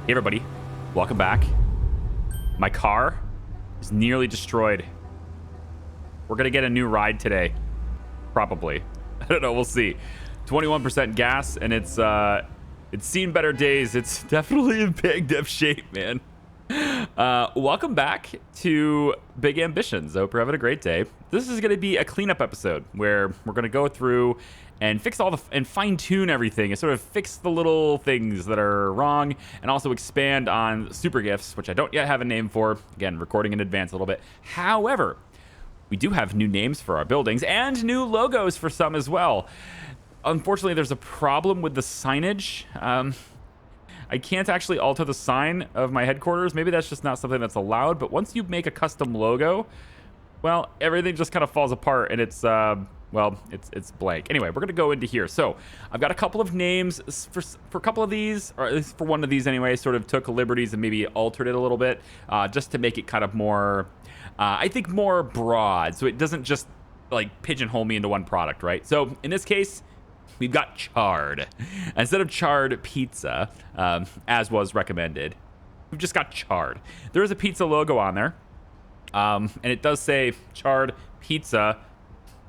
Hey everybody, welcome back. My car is nearly destroyed. We're gonna get a new ride today. Probably. I don't know, we'll see. 21% gas, and it's seen better days. It's definitely in banged up shape, man. Welcome back to Big Ambitions. I hope you're having a great day. This is going to be a cleanup episode where we're going to go through and fix and fine-tune everything and sort of fix the little things that are wrong and also expand on super gifts, which I don't yet have a name for. Again, recording in advance a little bit. However, we do have new names for our buildings and new logos for some as well. Unfortunately, there's a problem with the signage. I can't actually alter the sign of my headquarters. Maybe that's just not something that's allowed. But once you make a custom logo, well, everything just kind of falls apart, and it's it's blank. Anyway, we're gonna go into here. So I've got a couple of names for a couple of these, or at least for one of these anyway. Sort of took liberties and maybe altered it a little bit, just to make it kind of more, I think, more broad, so it doesn't just like pigeonhole me into one product, right? So in this case, we've got charred. Instead of charred pizza, as was recommended, we've just got charred. There is a pizza logo on there, and it does say charred pizza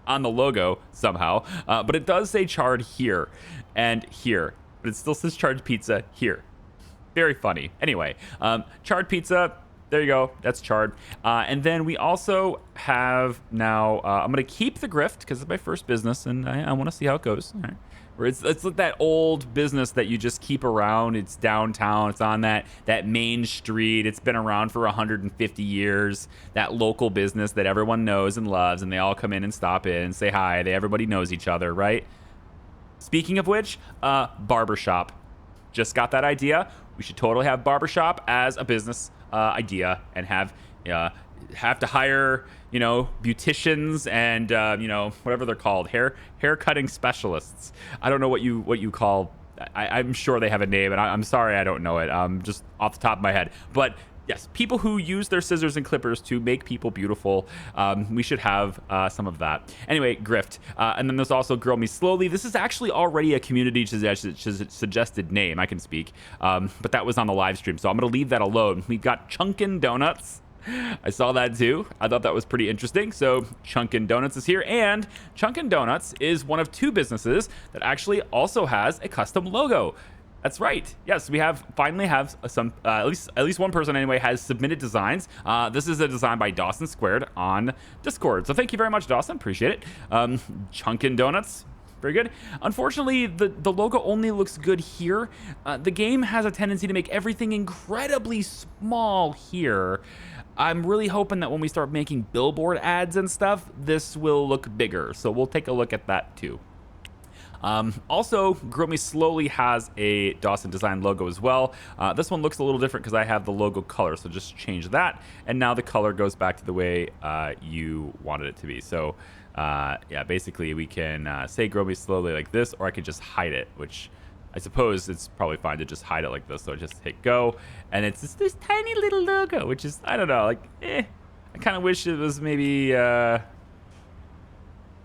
on the logo somehow, but it does say charred here and here, but it still says charred pizza here. Very funny. Anyway, charred pizza. There you go. That's charred. And then we also have now, I'm going to keep the grift because it's my first business and I want to see how it goes. All right. Where it's like that old business that you just keep around. It's downtown. It's on that main street. It's been around for 150 years. That local business that everyone knows and loves, and they all come in and stop in and say hi. Everybody knows each other, right? Speaking of which, barbershop. Just got that idea. We should totally have barbershop as a business idea and have to hire, beauticians and, whatever they're called, hair cutting specialists. I don't know what you call. I'm sure they have a name, and I'm sorry I don't know it. Just off the top of my head. But yes, people who use their scissors and clippers to make people beautiful. We should have some of that. Anyway, grift. And then there's also Grow Me Slowly. This is actually already a community suggested name. I can speak. But that was on the live stream, so I'm going to leave that alone. We've got Chunkin' Donuts. I saw that too. I thought that was pretty interesting. So Chunkin' Donuts is here, and Chunkin' Donuts is one of two businesses that actually also has a custom logo. That's right. Yes, we finally have some, at least one person anyway has submitted designs. This is a design by Dawson Squared on Discord. So thank you very much, Dawson. Appreciate it. Chunkin' Donuts. Very good. Unfortunately, the logo only looks good here. The game has a tendency to make everything incredibly small here. I'm really hoping that when we start making billboard ads and stuff, this will look bigger. So we'll take a look at that too. Also, Grow Me Slowly has a Dawson Design logo as well. This one looks a little different because I have the logo color, so just change that. And now the color goes back to the way you wanted it to be. So, yeah, basically we can say Grow Me Slowly like this, or I could just hide it, which I suppose it's probably fine to just hide it like this. So just hit go, and it's just this tiny little logo, which is, I don't know, like, I kind of wish it was maybe...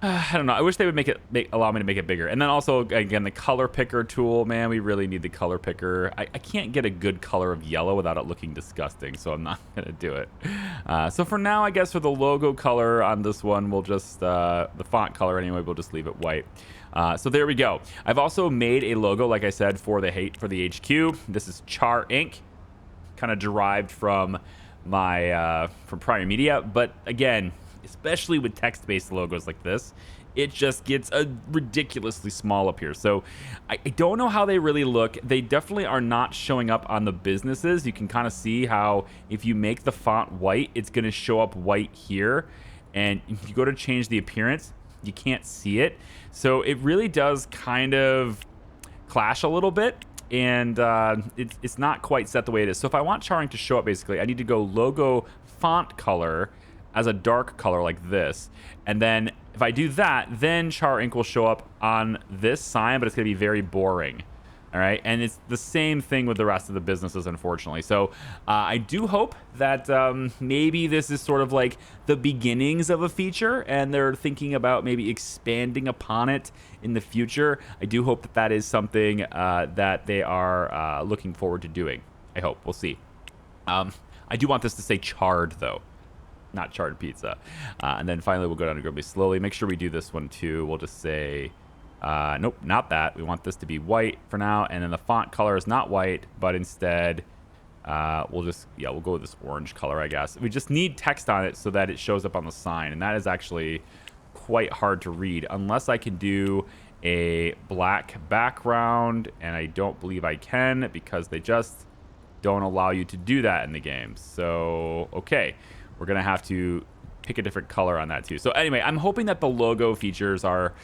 I don't know. I wish they would allow me to make it bigger. And then also, again, the color picker tool. Man, we really need the color picker. I can't get a good color of yellow without it looking disgusting, so I'm not going to do it. So for now, I guess for the logo color on this one, we'll just, the font color anyway, we'll just leave it white. So there we go. I've also made a logo, like I said, for the HQ. This is Char Inc., kind of derived from my, from Pryor Media. But again, especially with text-based logos like this, it just gets ridiculously small up here. So I don't know how they really look. They definitely are not showing up on the businesses. You can kind of see how if you make the font white, it's going to show up white here. And if you go to change the appearance, you can't see it. So it really does kind of clash a little bit. And it's not quite set the way it is. So if I want charring to show up, basically, I need to go logo font color as a dark color like this. And then if I do that, then Char Inc. will show up on this sign, but it's going to be very boring. All right. And it's the same thing with the rest of the businesses, unfortunately. So I do hope that maybe this is sort of like the beginnings of a feature and they're thinking about maybe expanding upon it in the future. I do hope that that is something that they are looking forward to doing. I hope. We'll see. I do want this to say charred, though. Not charred pizza. And then finally, we'll go down to Grumpy slowly. Make sure we do this one, too. We'll just say... nope, not that. We want this to be white for now. And then the font color is not white, but instead... we'll go with this orange color, I guess. We just need text on it so that it shows up on the sign. And that is actually quite hard to read unless I can do a black background. And I don't believe I can because they just don't allow you to do that in the game. So, okay. We're going to have to pick a different color on that too. So anyway, I'm hoping that the logo features are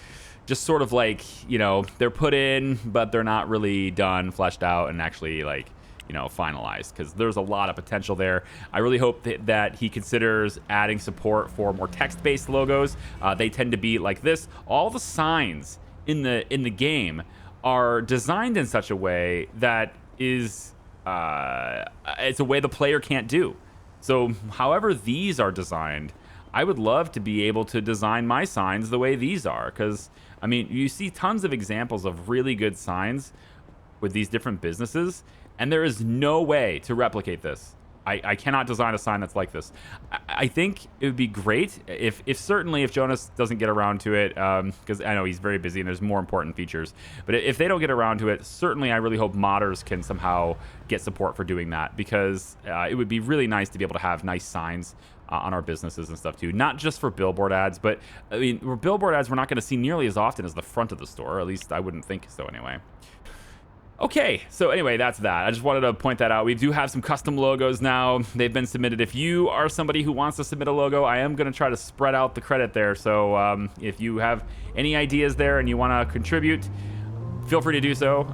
just sort of like, you know, they're put in, but they're not really done, fleshed out, and actually like, you know, finalized, because there's a lot of potential there. I really hope that he considers adding support for more text-based logos. They tend to be like this. All the signs in the game are designed in such a way that is it's a way the player can't do. So however these are designed, I would love to be able to design my signs the way these are, because I mean, you see tons of examples of really good signs with these different businesses, and there is no way to replicate this. I cannot design a sign that's like this. I think it would be great if certainly if Jonas doesn't get around to it, because I know he's very busy and there's more important features. But if they don't get around to it, certainly I really hope modders can somehow get support for doing that, because it would be really nice to be able to have nice signs on our businesses and stuff too. Not just for billboard ads, but I mean, billboard ads we're not going to see nearly as often as the front of the store. Or at least I wouldn't think so anyway. Okay, so anyway, that's that. I just wanted to point that out. We do have some custom logos now. They've been submitted. If you are somebody who wants to submit a logo, I am going to try to spread out the credit there. So if you have any ideas there and you want to contribute, feel free to do so.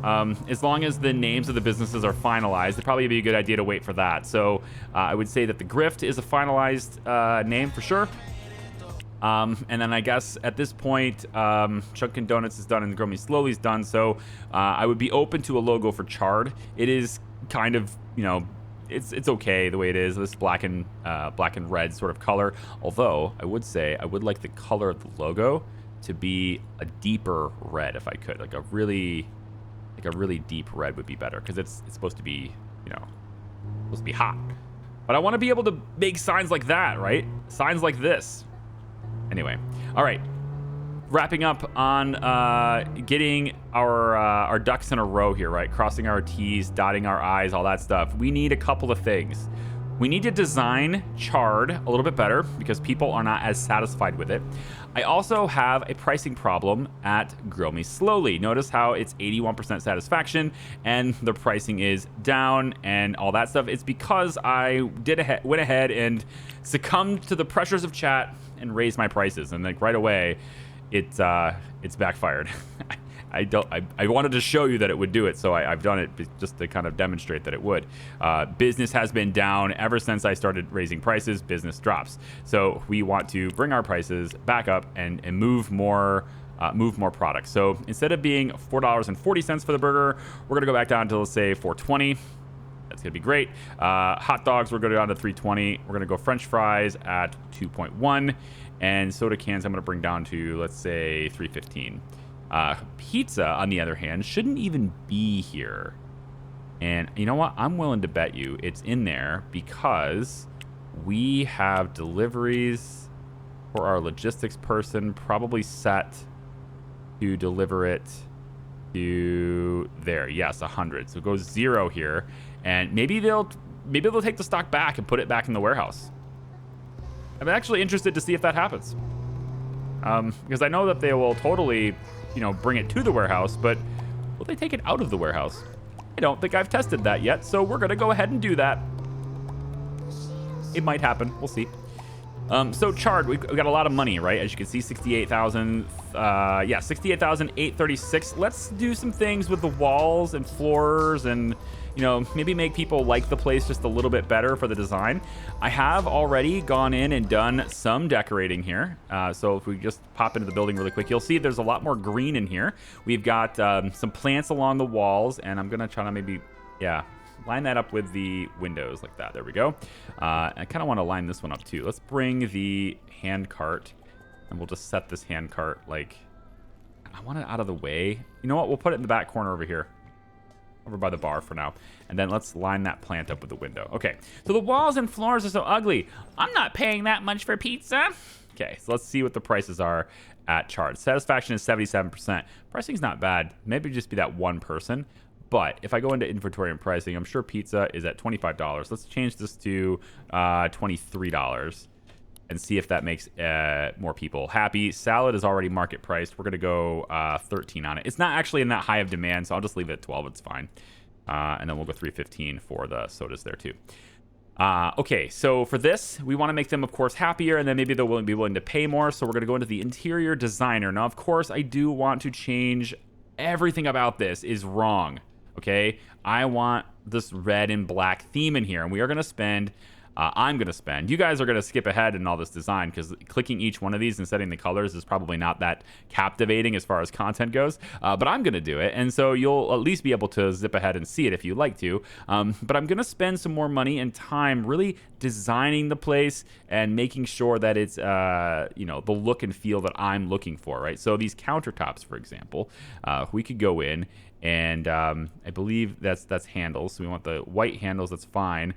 As long as the names of the businesses are finalized, it'd probably be a good idea to wait for that. So I would say that the Grift is a finalized name for sure. And then I guess at this point, Chunkin' Donuts is done and Grow Me Slowly is done. So I would be open to a logo for Charred. It is kind of, you know, it's okay the way it is. This black and red sort of color. Although I would say I would like the color of the logo to be a deeper red if I could. Like a really deep red would be better, because it's supposed to be, you know, supposed to be hot. But I want to be able to make signs like that, right? Signs like this. Anyway, all right. Wrapping up on getting our ducks in a row here, right? Crossing our T's, dotting our I's, all that stuff. We need a couple of things. We need to design Charred a little bit better because people are not as satisfied with it. I also have a pricing problem at Grow Me Slowly. Notice how it's 81% satisfaction and the pricing is down and all that stuff. It's because I went ahead and succumbed to the pressures of chat and raised my prices, and like right away, it's backfired. I wanted to show you that it would do it, so I've done it just to kind of demonstrate that it would. Business has been down ever since I started raising prices. Business drops, so we want to bring our prices back up and move more products. So instead of being $4.40 for the burger, we're gonna go back down to, let's say, $4.20. That's gonna be great. Hot dogs, we're gonna go down to $3.20. We're gonna go French fries at $2.1, and soda cans I'm gonna bring down to, let's say, $3.15. Pizza, on the other hand, shouldn't even be here. And you know what? I'm willing to bet you it's in there because we have deliveries for our logistics person probably set to deliver it to there. Yes, 100. So it goes 0 here. And maybe they'll take the stock back and put it back in the warehouse. I'm actually interested to see if that happens. Because I know that they will totally, you know, bring it to the warehouse, but will they take it out of the warehouse? I don't think I've tested that yet, so we're going to go ahead and do that. It might happen. We'll see. So Charred, we've got a lot of money, right? As you can see, 68,000. Yeah, 68,836. Let's do some things with the walls and floors and, you know, maybe make people like the place just a little bit better for the design. I have already gone in and done some decorating here. So if we just pop into the building really quick, you'll see there's a lot more green in here. We've got some plants along the walls, and I'm going to try to maybe, yeah, line that up with the windows like that. There we go. I kind of want to line this one up too. Let's bring the hand cart, and we'll just set this hand cart like, I want it out of the way. You know what? We'll put it in the back corner over here. over by the bar for now. And then let's line that plant up with the window. Okay, so the walls and floors are so ugly. I'm not paying that much for pizza. Okay, so let's see what the prices are at Chart. Satisfaction is 77%. Pricing's not bad. Maybe just be that one person. But if I go into inventory and pricing, I'm sure pizza is at $25. Let's change this to $23 and see if that makes more people happy. Salad is already market priced. We're going to go 13 on it. It's not actually in that high of demand, so I'll just leave it at 12. It's fine. And then we'll go 315 for the sodas there too. Okay, so for this, we want to make them, of course, happier, and then maybe they'll be willing to pay more. So we're going to go into the interior designer. Now, of course, I do want to change everything about this is wrong. Okay, I want this red and black theme in here, and we are going to spend, I'm going to spend, you guys are going to skip ahead in all this design because clicking each one of these and setting the colors is probably not that captivating as far as content goes, but I'm going to do it, and so you'll at least be able to zip ahead and see it if you'd like to, but I'm going to spend some more money and time really designing the place and making sure that it's, you know, the look and feel that I'm looking for, right? So these countertops, for example, we could go in and I believe that's handles. So we want the white handles. That's fine.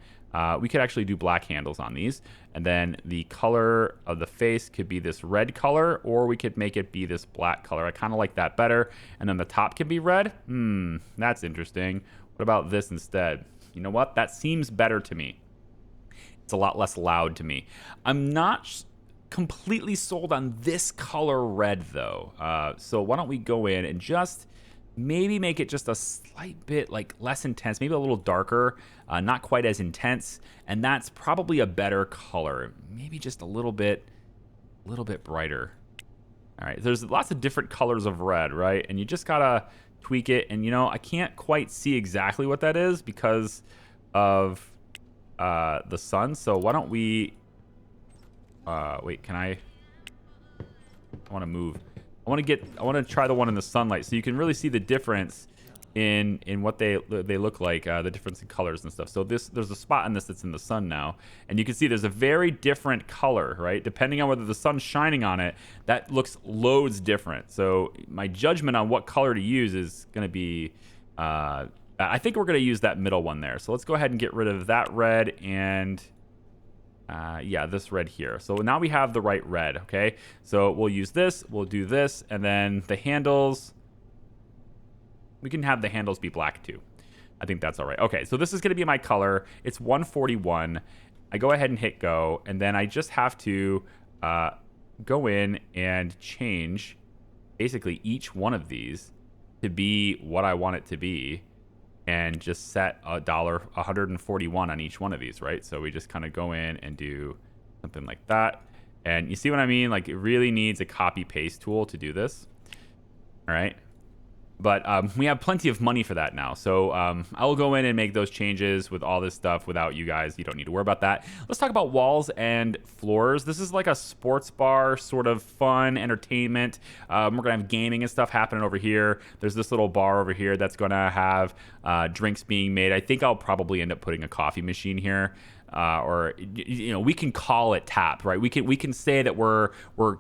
We could actually do black handles on these. And then the color of the face could be this red color, or we could make it be this black color. I kind of like that better. And then the top can be red. That's interesting. What about this instead? You know what? That seems better to me. It's a lot less loud to me. I'm not completely sold on this color red, though. So why don't we go in and just maybe make it just a slight bit like less intense, maybe a little darker, not quite as intense, and that's probably a better color. Maybe just a little bit brighter. All right, there's lots of different colors of red, right? And you just gotta tweak it. And you know, I can't quite see exactly what that is because of the sun. So why don't we? Wait, can I want to move. I want to try the one in the sunlight so you can really see the difference in what they look like, the difference in colors and stuff. So there's a spot in this that's in the sun now, and you can see there's a very different color, right? Depending on whether the sun's shining on it, that looks loads different. So my judgment on what color to use is going to be, I think we're going to use that middle one there. So let's go ahead and get rid of that red and yeah, this red here. So now we have the right red, okay? So we'll use this, we'll do this, and then the handles, we can have the handles be black too. I think that's all right. Okay, so this is going to be my color. It's 141. I go ahead and hit go, and then I just have to go in and change basically each one of these to be what I want it to be, and just set $141 on each one of these, right? So we just kind of go in and do something like that. And you see what I mean? Like, it really needs a copy paste tool to do this. All right. But we have plenty of money for that now. So I will go in and make those changes with all this stuff without you guys. You don't need to worry about that. Let's talk about walls and floors. This is like a sports bar, sort of fun entertainment. We're going to have gaming and stuff happening over here. There's this little bar over here that's going to have drinks being made. I think I'll probably end up putting a coffee machine here. Or, you know, we can call it tap, right? We can say that we're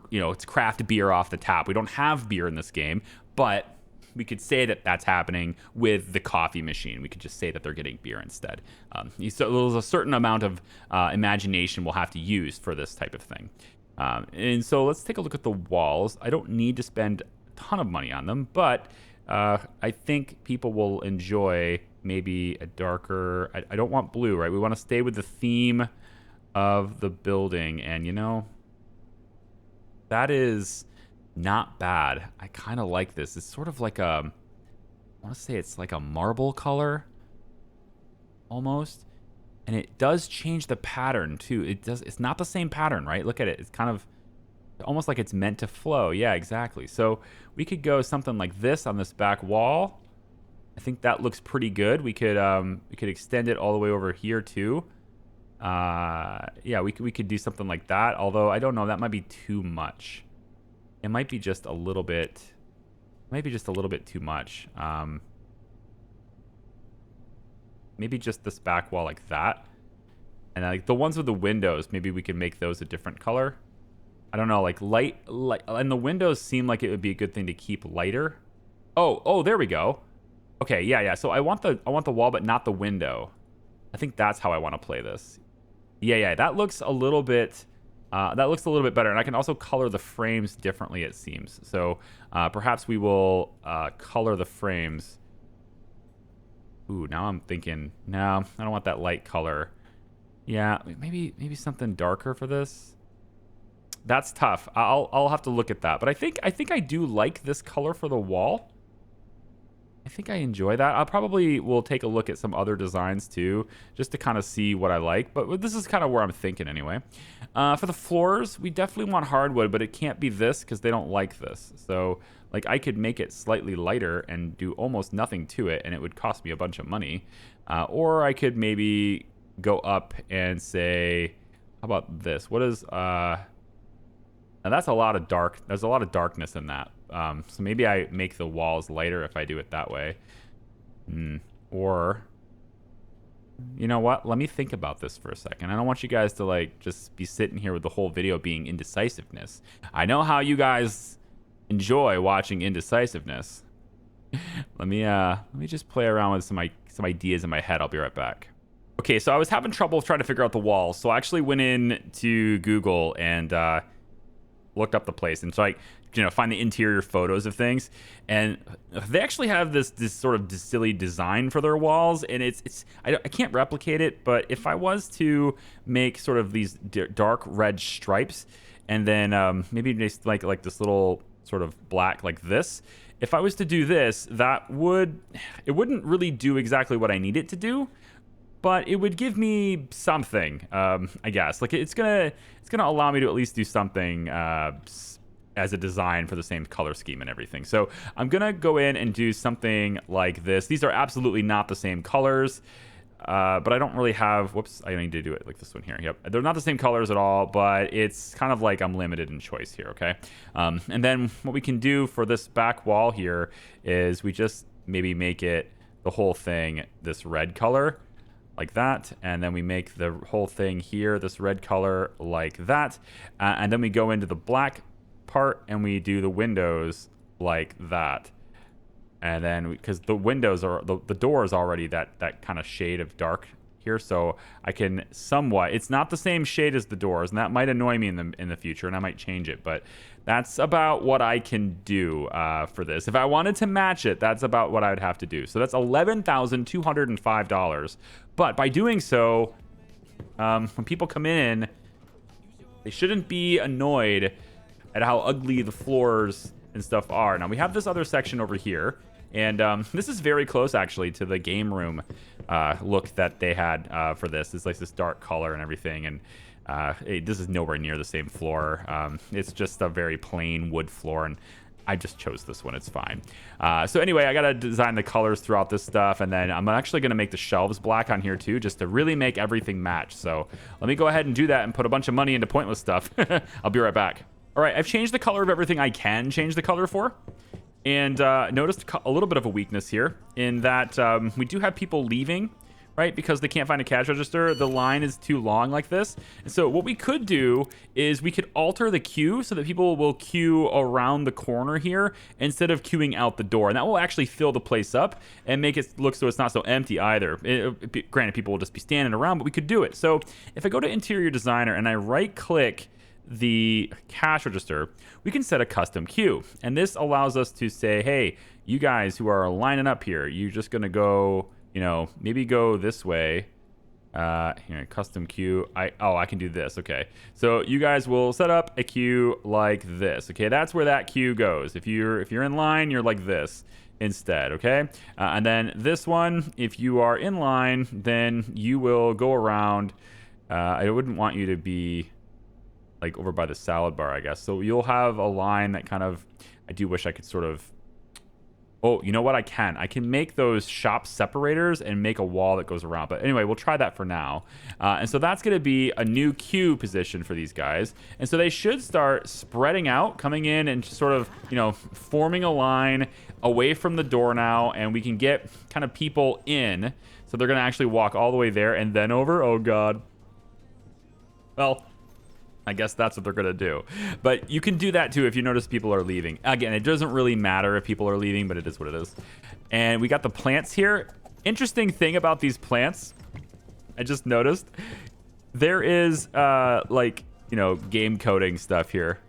you know, it's craft beer off the tap. We don't have beer in this game, but we could say that that's happening with the coffee machine. We could just say that they're getting beer instead. So there's a certain amount of imagination we'll have to use for this type of thing. And so let's take a look at the walls. I don't need to spend a ton of money on them, but I think people will enjoy maybe a darker, I don't want blue, right? We want to stay with the theme of the building. And, you know, that is not bad. I kind of like this. It's sort of like a, I want to say it's like a marble color almost. And it does change the pattern too. It's not the same pattern, right? Look at it. It's kind of almost like it's meant to flow. Yeah, exactly. So we could go something like this on this back wall. I think that looks pretty good. We could extend it all the way over here too. Yeah, we could do something like that. Although I don't know, that might be too much. It might be just a little bit, too much. Maybe just this back wall like that. And like the ones with the windows, maybe we can make those a different color. I don't know, like light, and the windows seem like it would be a good thing to keep lighter. Oh, there we go. Okay, yeah. So I want the wall, but not the window. I think that's how I want to play this. Yeah. That looks a little bit. That looks a little bit better, and I can also color the frames differently. It seems so. Perhaps we will color the frames. Ooh, now I'm thinking. No, I don't want that light color. Yeah, maybe something darker for this. That's tough. I'll have to look at that. But I think I do like this color for the wall. I think I enjoy that. I probably will take a look at some other designs too, just to kind of see what I like. But this is kind of where I'm thinking anyway. For the floors, we definitely want hardwood, but it can't be this because they don't like this. So like I could make it slightly lighter and do almost nothing to it, and it would cost me a bunch of money. Or I could maybe go up and say, how about this? What is now that's a lot of dark. There's a lot of darkness in that. So maybe I make the walls lighter if I do it that way. Or, you know what? Let me think about this for a second. I don't want you guys to like just be sitting here with the whole video being indecisiveness. I know how you guys enjoy watching indecisiveness. Let me just play around with some ideas in my head. I'll be right back. Okay, so I was having trouble trying to figure out the walls, so I actually went in to Google and looked up the place, and so I find the interior photos of things, and they actually have this sort of silly design for their walls, and I can't replicate it, but if I was to make sort of these dark red stripes, and then maybe just like this little sort of black like this, if I was to do this, it wouldn't really do exactly what I need it to do, but it would give me something, I guess. Like it's gonna allow me to at least do something as a design for the same color scheme and everything. So I'm gonna go in and do something like this. These are absolutely not the same colors, but I don't really have. Whoops, I need to do it like this one here. Yep, they're not the same colors at all, but it's kind of like I'm limited in choice here. Okay, and then what we can do for this back wall here is we just maybe make it the whole thing this red color, like that, and then we make the whole thing here this red color like that, and then we go into the black part and we do the windows like that, and then because the windows are the door is already that kind of shade of dark here, so I can somewhat, it's not the same shade as the doors, and that might annoy me in the future, and I might change it, but that's about what I can do for this. If I wanted to match it, that's about what I would have to do. So that's $11,205. But by doing so, when people come in, they shouldn't be annoyed at how ugly the floors and stuff are. Now we have this other section over here, and this is very close actually to the game room look that they had for this. It's like this dark color and everything, and this is nowhere near the same floor. It's just a very plain wood floor, and I just chose this one. It's fine. So anyway, I gotta design the colors throughout this stuff, and then I'm actually gonna make the shelves black on here too, just to really make everything match. So let me go ahead and do that and put a bunch of money into pointless stuff. I'll be right back. All right, I've changed the color of everything I can change the color for, and noticed a little bit of a weakness here in that we do have people leaving, right? Because they can't find a cash register. The line is too long like this. And so what we could do is we could alter the queue so that people will queue around the corner here instead of queuing out the door. And that will actually fill the place up and make it look so it's not so empty either. Granted, people will just be standing around, but we could do it. So if I go to Interior Designer and I right click the cash register, we can set a custom queue. And this allows us to say, hey, you guys who are lining up here, you're just going to go, maybe go this way. Here, custom queue. I can do this. Okay. So you guys will set up a queue like this. Okay. That's where that queue goes. If you're in line, you're like this instead. Okay. And then this one, if you are in line, then you will go around. I wouldn't want you to be like over by the salad bar, I guess. So you'll have a line that kind of, I do wish I could sort of, oh, you know what? I can make those shop separators and make a wall that goes around. But anyway, we'll try that for now. And so that's going to be a new queue position for these guys. And so they should start spreading out, coming in and sort of, forming a line away from the door now. And we can get kind of people in. So they're going to actually walk all the way there and then over. Oh, God. Well, I guess that's what they're going to do. But you can do that too if you notice people are leaving. Again, it doesn't really matter if people are leaving, but it is what it is. And we got the plants here. Interesting thing about these plants, I just noticed, there is like, you know, game coding stuff here.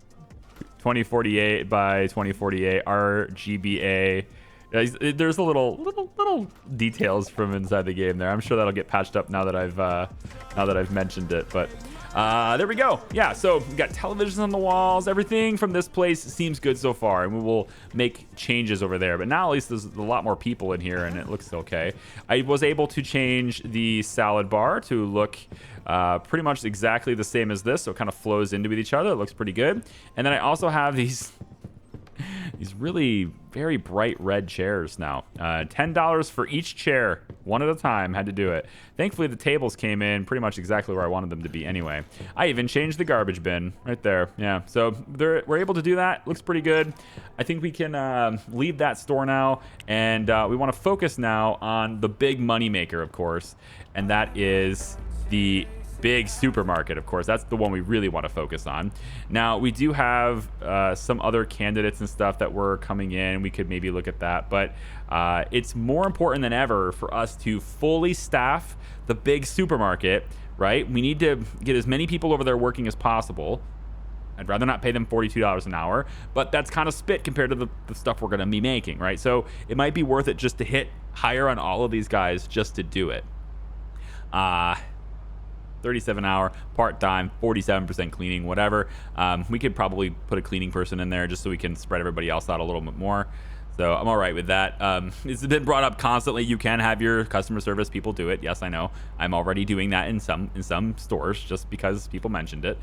2048 by 2048 RGBA. There's a little details from inside the game there. I'm sure that'll get patched up now that I've mentioned it. But there we go. Yeah, so we got televisions on the walls. Everything from this place seems good so far, and we will make changes over there. But now at least there's a lot more people in here, and it looks okay. I was able to change the salad bar to look pretty much exactly the same as this, so it kind of flows into with each other. It looks pretty good. And then I also have these really very bright red chairs now. $10 for each chair, one at a time. Had to do it. Thankfully, the tables came in pretty much exactly where I wanted them to be anyway. I even changed the garbage bin right there. Yeah, so we're able to do that. Looks pretty good. I think we can leave that store now, and we want to focus now on the big money maker, of course, and that is the big supermarket. Of course, that's the one we really want to focus on. Now, we do have some other candidates and stuff that were coming in. We could maybe look at that, but it's more important than ever for us to fully staff the big supermarket, right? We need to get as many people over there working as possible. I'd rather not pay them $42 an hour, but that's kind of spit compared to the stuff we're going to be making, right? So it might be worth it just to hit higher on all of these guys just to do it. 37 hour, part-time, 47% cleaning, whatever. We could probably put a cleaning person in there just so we can spread everybody else out a little bit more. So I'm all right with that. It's been brought up constantly. You can have your customer service people do it. Yes, I know. I'm already doing that in some stores just because people mentioned it.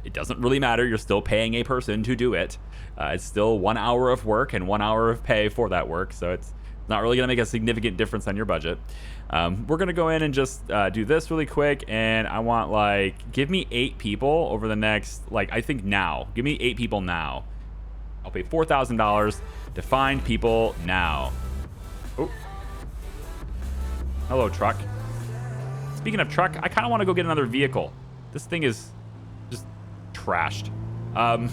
It doesn't really matter. You're still paying a person to do it. It's still 1 hour of work and 1 hour of pay for that work. So it's not really going to make a significant difference on your budget. We're going to go in and just do this really quick. And I want, like, give me 8 people over the next, like, I think now. Give me 8 people now. I'll pay $4,000 to find people now. Oh. Hello, truck. Speaking of truck, I kind of want to go get another vehicle. This thing is just trashed.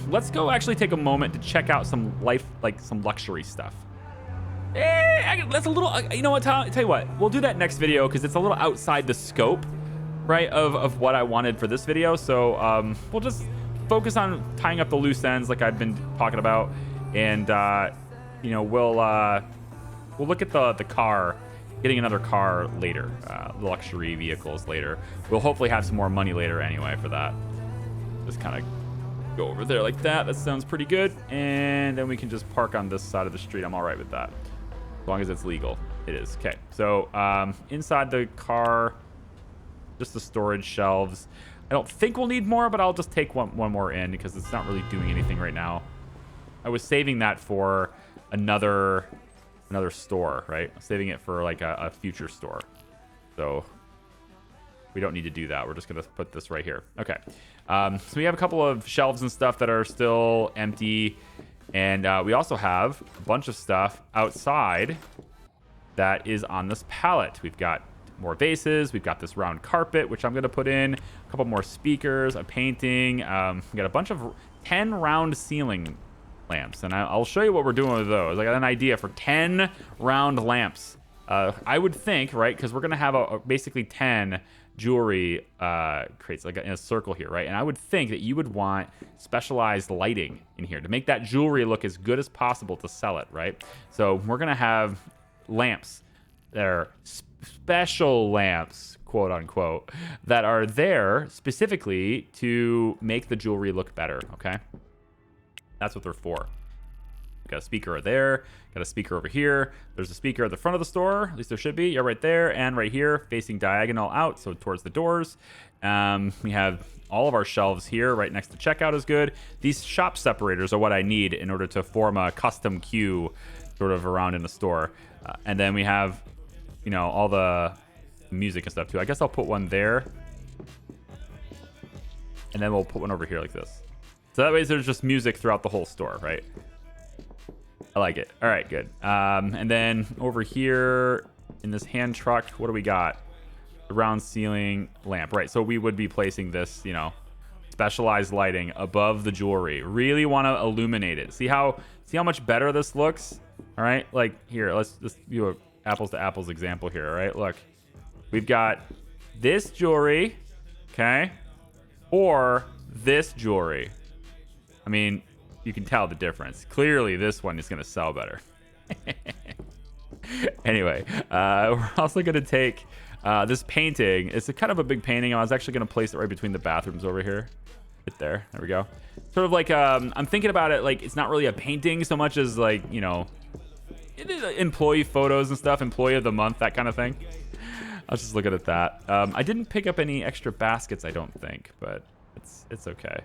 Let's go actually take a moment to check out some some luxury stuff. That's a little, you know what, Tom? Tell you what, we'll do that next video because it's a little outside the scope, right, of what I wanted for this video. So we'll just focus on tying up the loose ends like I've been talking about, and you know, we'll look at the car, getting another car later, luxury vehicles later. We'll hopefully have some more money later anyway for that. Just kind of go over there like that. That sounds pretty good, and then we can just park on this side of the street. I'm all right with that. As long as it's legal. It is. Okay. So inside the car, just the storage shelves. I don't think we'll need more, but I'll just take one more in because it's not really doing anything right now. I was saving that for another store, right? Saving it for like a future store. So we don't need to do that. We're just going to put this right here. Okay. So we have a couple of shelves and stuff that are still empty. And we also have a bunch of stuff outside that is on this pallet. We've got more vases. We've got this round carpet, which I'm going to put in. A couple more speakers, a painting. We got a bunch of 10 round ceiling lamps. And I'll show you what we're doing with those. I got an idea for 10 round lamps. I would think, right, because we're going to have basically 10 jewelry crates like in a circle here, right? And I would think that you would want specialized lighting in here to make that jewelry look as good as possible to sell it, right? So we're gonna have lamps that are special lamps, quote unquote, that are there specifically to make the jewelry look better. Okay, that's what they're for. Got a speaker there, got a speaker over here. There's a speaker at the front of the store, at least there should be. Yeah, right there and right here, facing diagonal out, so towards the doors. We have all of our shelves here, right next to checkout is good. These shop separators are what I need in order to form a custom queue sort of around in the store. And then we have, you know, all the music and stuff too. I guess I'll put one there. And then we'll put one over here like this. So that way there's just music throughout the whole store, right? I like it. All right, good. And then over here in this hand truck, what do we got? The round ceiling lamp, right? So we would be placing this, you know, specialized lighting above the jewelry. Really want to illuminate it. See how much better this looks All right, like here, let's just do a apples to apples example here. All right, look, we've got this jewelry, okay, or this jewelry. I mean, you can tell the difference. Clearly, this one is going to sell better. Anyway, we're also going to take this painting. It's a kind of a big painting. I was actually going to place it right between the bathrooms over here. Right there. There we go. Sort of like, I'm thinking about it like it's not really a painting so much as like, you know, employee photos and stuff, employee of the month, that kind of thing. I was just looking at that. I didn't pick up any extra baskets, I don't think, but it's okay.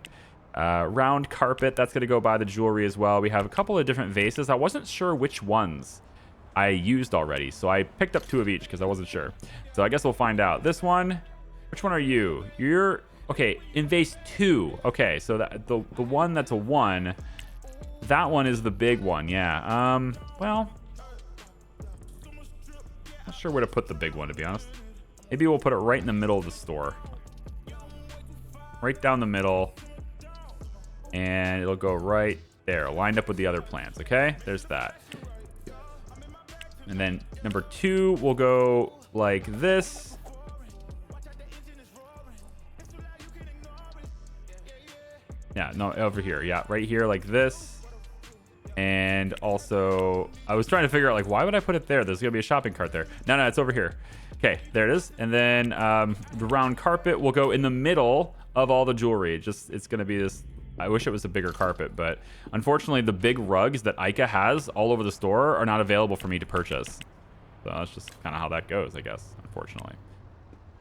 Round carpet, that's going to go by the jewelry as well. We have a couple of different vases. I wasn't sure which ones I used already, so I picked up 2 of each because I wasn't sure. So I guess we'll find out. This one, which one are you? You're, okay, in vase 2. Okay, so that the one that's a 1, that one is the big one, yeah. Well, not sure where to put the big one, to be honest. Maybe we'll put it right in the middle of the store. Right down the middle. And it'll go right there, lined up with the other plants, okay? There's that. And then number 2 will go like this. Yeah, no, over here. Yeah, right here like this. And also, I was trying to figure out, like, why would I put it there? There's going to be a shopping cart there. No, it's over here. Okay, there it is. And then the round carpet will go in the middle of all the jewelry. It's going to be this. I wish it was a bigger carpet, but unfortunately, the big rugs that Ica has all over the store are not available for me to purchase. So that's just kind of how that goes, I guess, unfortunately.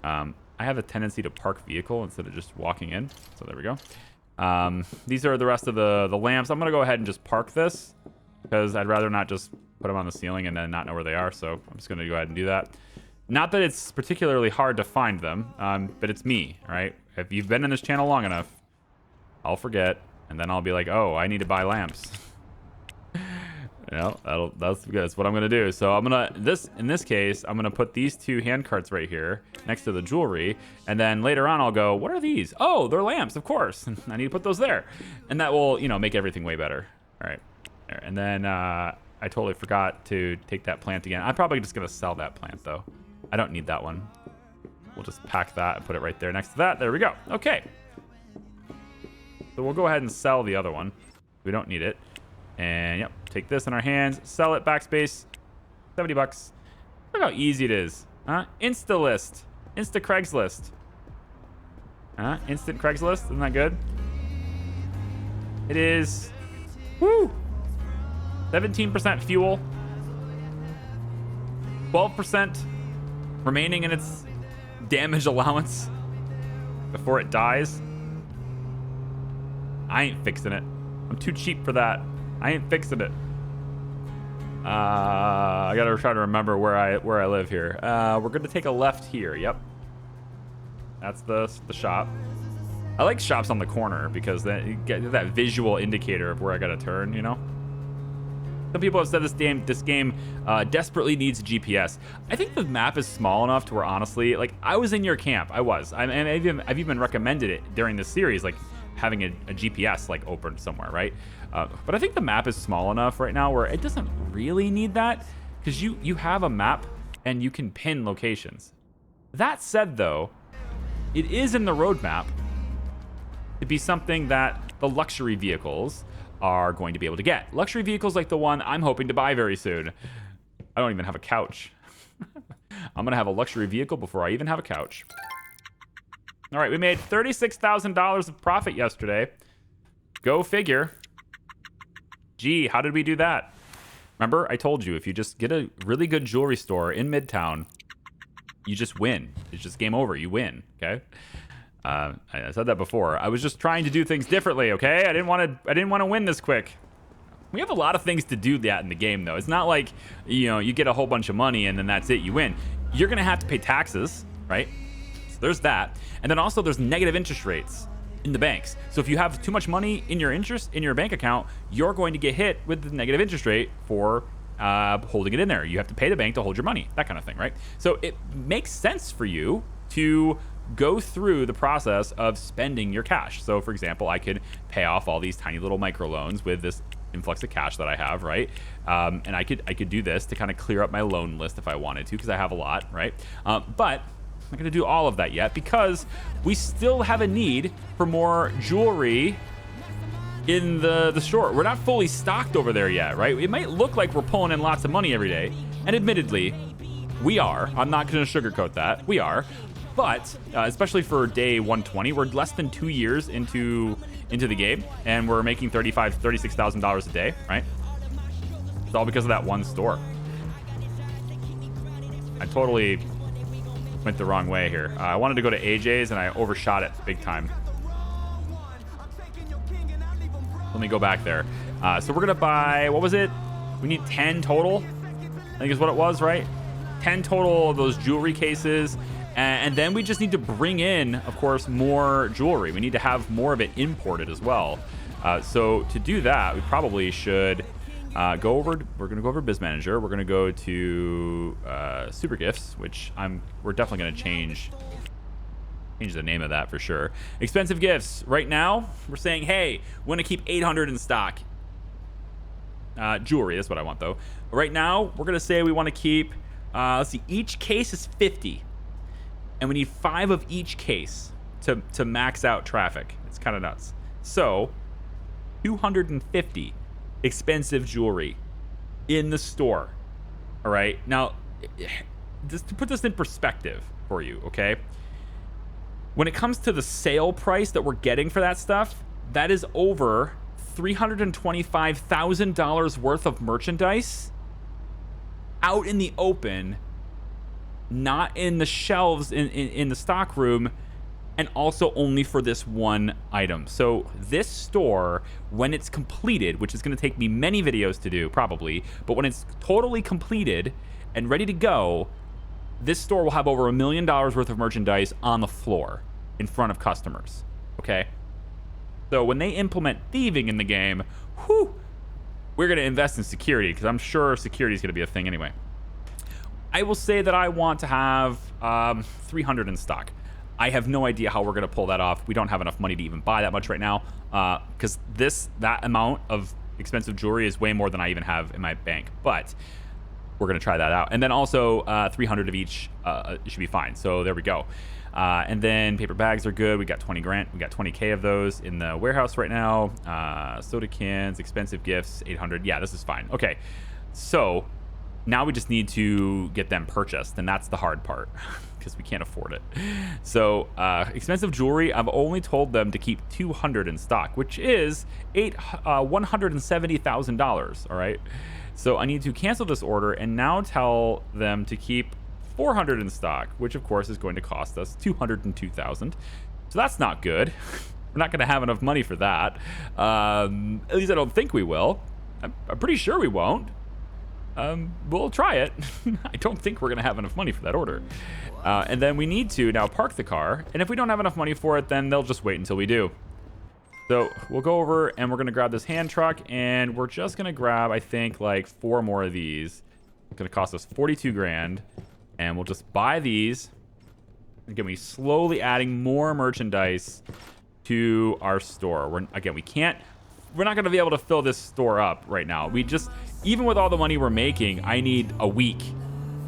I have a tendency to park vehicle instead of just walking in. So there we go. These are the rest of the lamps. I'm going to go ahead and just park this because I'd rather not just put them on the ceiling and then not know where they are. So I'm just going to go ahead and do that. Not that it's particularly hard to find them, but it's me, right? If you've been in this channel long enough, I'll forget, and then I'll be like, oh, I need to buy lamps. You know, that's what I'm gonna do. So I'm gonna in this case, I'm gonna put these 2 hand carts right here next to the jewelry, and then later on I'll go, what are these? Oh, they're lamps, of course. I need to put those there, and that will, you know, make everything way better. All right, there. And then I totally forgot to take that plant again. I'm probably just gonna sell that plant though. I don't need that one. We'll just pack that and put it right there next to that. There we go. Okay. So we'll go ahead and sell the other one. We don't need it. And yep, take this in our hands, sell it, backspace, $70. Look how easy it is. Huh? Insta Craigslist. Huh? Instant Craigslist, isn't that good? It is, woo, 17% fuel, 12% remaining in its damage allowance before it dies. I ain't fixing it. I'm too cheap for that. I ain't fixing it. I gotta try to remember where I live here. We're gonna take a left here. Yep. That's the shop. I like shops on the corner because then you get that visual indicator of where I gotta turn, you know? Some people have said this game desperately needs GPS. I think the map is small enough to where, honestly, like, I was in your camp. I was. And I've even recommended it during this series, like, having a GPS like open somewhere, right? But I think the map is small enough right now where it doesn't really need that, because you have a map and you can pin locations. That said, though, it is in the roadmap to be something that the luxury vehicles are going to be able to get. Luxury vehicles like the one I'm hoping to buy very soon. I don't even have a couch. I'm gonna have a luxury vehicle before I even have a couch. All right, we made $36,000 of profit yesterday. Go figure. Gee, how did we do that? Remember, I told you, if you just get a really good jewelry store in Midtown, you just win. It's just game over. You win, okay? I said that before. I was just trying to do things differently, okay? I didn't want to win this quick. We have a lot of things to do that in the game, though. It's not like, you know, you get a whole bunch of money and then that's it, you win. You're going to have to pay taxes, right? So there's that. And then also there's negative interest rates in the banks. So if you have too much money in your bank account, you're going to get hit with the negative interest rate for holding it in there. You have to pay the bank to hold your money, that kind of thing, right? So it makes sense for you to go through the process of spending your cash. So for example, I could pay off all these tiny little microloans with this influx of cash that I have, right? And I could do this to kind of clear up my loan list if I wanted to, because I have a lot, right? But I'm not going to do all of that yet because we still have a need for more jewelry in the store. We're not fully stocked over there yet, right? It might look like we're pulling in lots of money every day, and admittedly, we are. I'm not going to sugarcoat that. We are. But especially for day 120, we're less than 2 years into the game, and we're making $36,000 a day, right? It's all because of that one store. I totally went the wrong way here. I wanted to go to AJ's, and I overshot it big time. Let me go back there. So we're going to buy, what was it? We need 10 total, I think is what it was, right? 10 total of those jewelry cases. And then we just need to bring in, of course, more jewelry. We need to have more of it imported as well. So to do that, we probably should go over. We're going to go over Biz Manager. We're going to go to Super Gifts, which we're definitely going to change the name of that for sure. Expensive gifts. Right now, we're saying, hey, we want to keep 800 in stock. Jewelry, that's what I want though. Right now, we're going to say we want to keep, let's see, each case is 50. And we need 5 of each case to max out traffic. It's kind of nuts. So 250 expensive jewelry in the store. All right. Now, just to put this in perspective for you, okay? When it comes to the sale price that we're getting for that stuff, that is over $325,000 worth of merchandise out in the open, not in the shelves in the stock room, and also only for this one item. So this store, when it's completed, which is going to take me many videos to do probably, but when it's totally completed and ready to go, this store will have over $1 million worth of merchandise on the floor in front of customers. Okay, so when they implement thieving in the game, we're going to invest in security, because I'm sure security is going to be a thing anyway. I will say that I want to have 300 in stock. I have no idea how we're going to pull that off. We don't have enough money to even buy that much right now, because that amount of expensive jewelry is way more than I even have in my bank. But we're going to try that out. And then also 300 of each should be fine. So there we go. And then paper bags are good. We got 20 grand. We got 20K of those in the warehouse right now. Soda cans, expensive gifts, 800. Yeah, this is fine. Okay, so now we just need to get them purchased, and that's the hard part because we can't afford it. So expensive jewelry, I've only told them to keep 200 in stock, which is $170,000. All right. So I need to cancel this order and now tell them to keep 400 in stock, which of course is going to cost us 202,000. So that's not good. We're not going to have enough money for that. At least I don't think we will. I'm pretty sure we won't. We'll try it. I don't think we're going to have enough money for that order. And then we need to now park the car. And if we don't have enough money for it, then they'll just wait until we do. So we'll go over and we're going to grab this hand truck, and we're just going to grab, I think, like 4 more of these. It's going to cost us 42 grand. And we'll just buy these. Again, we slowly adding more merchandise to our store. We're not going to be able to fill this store up right now. Even with all the money we're making, I need a week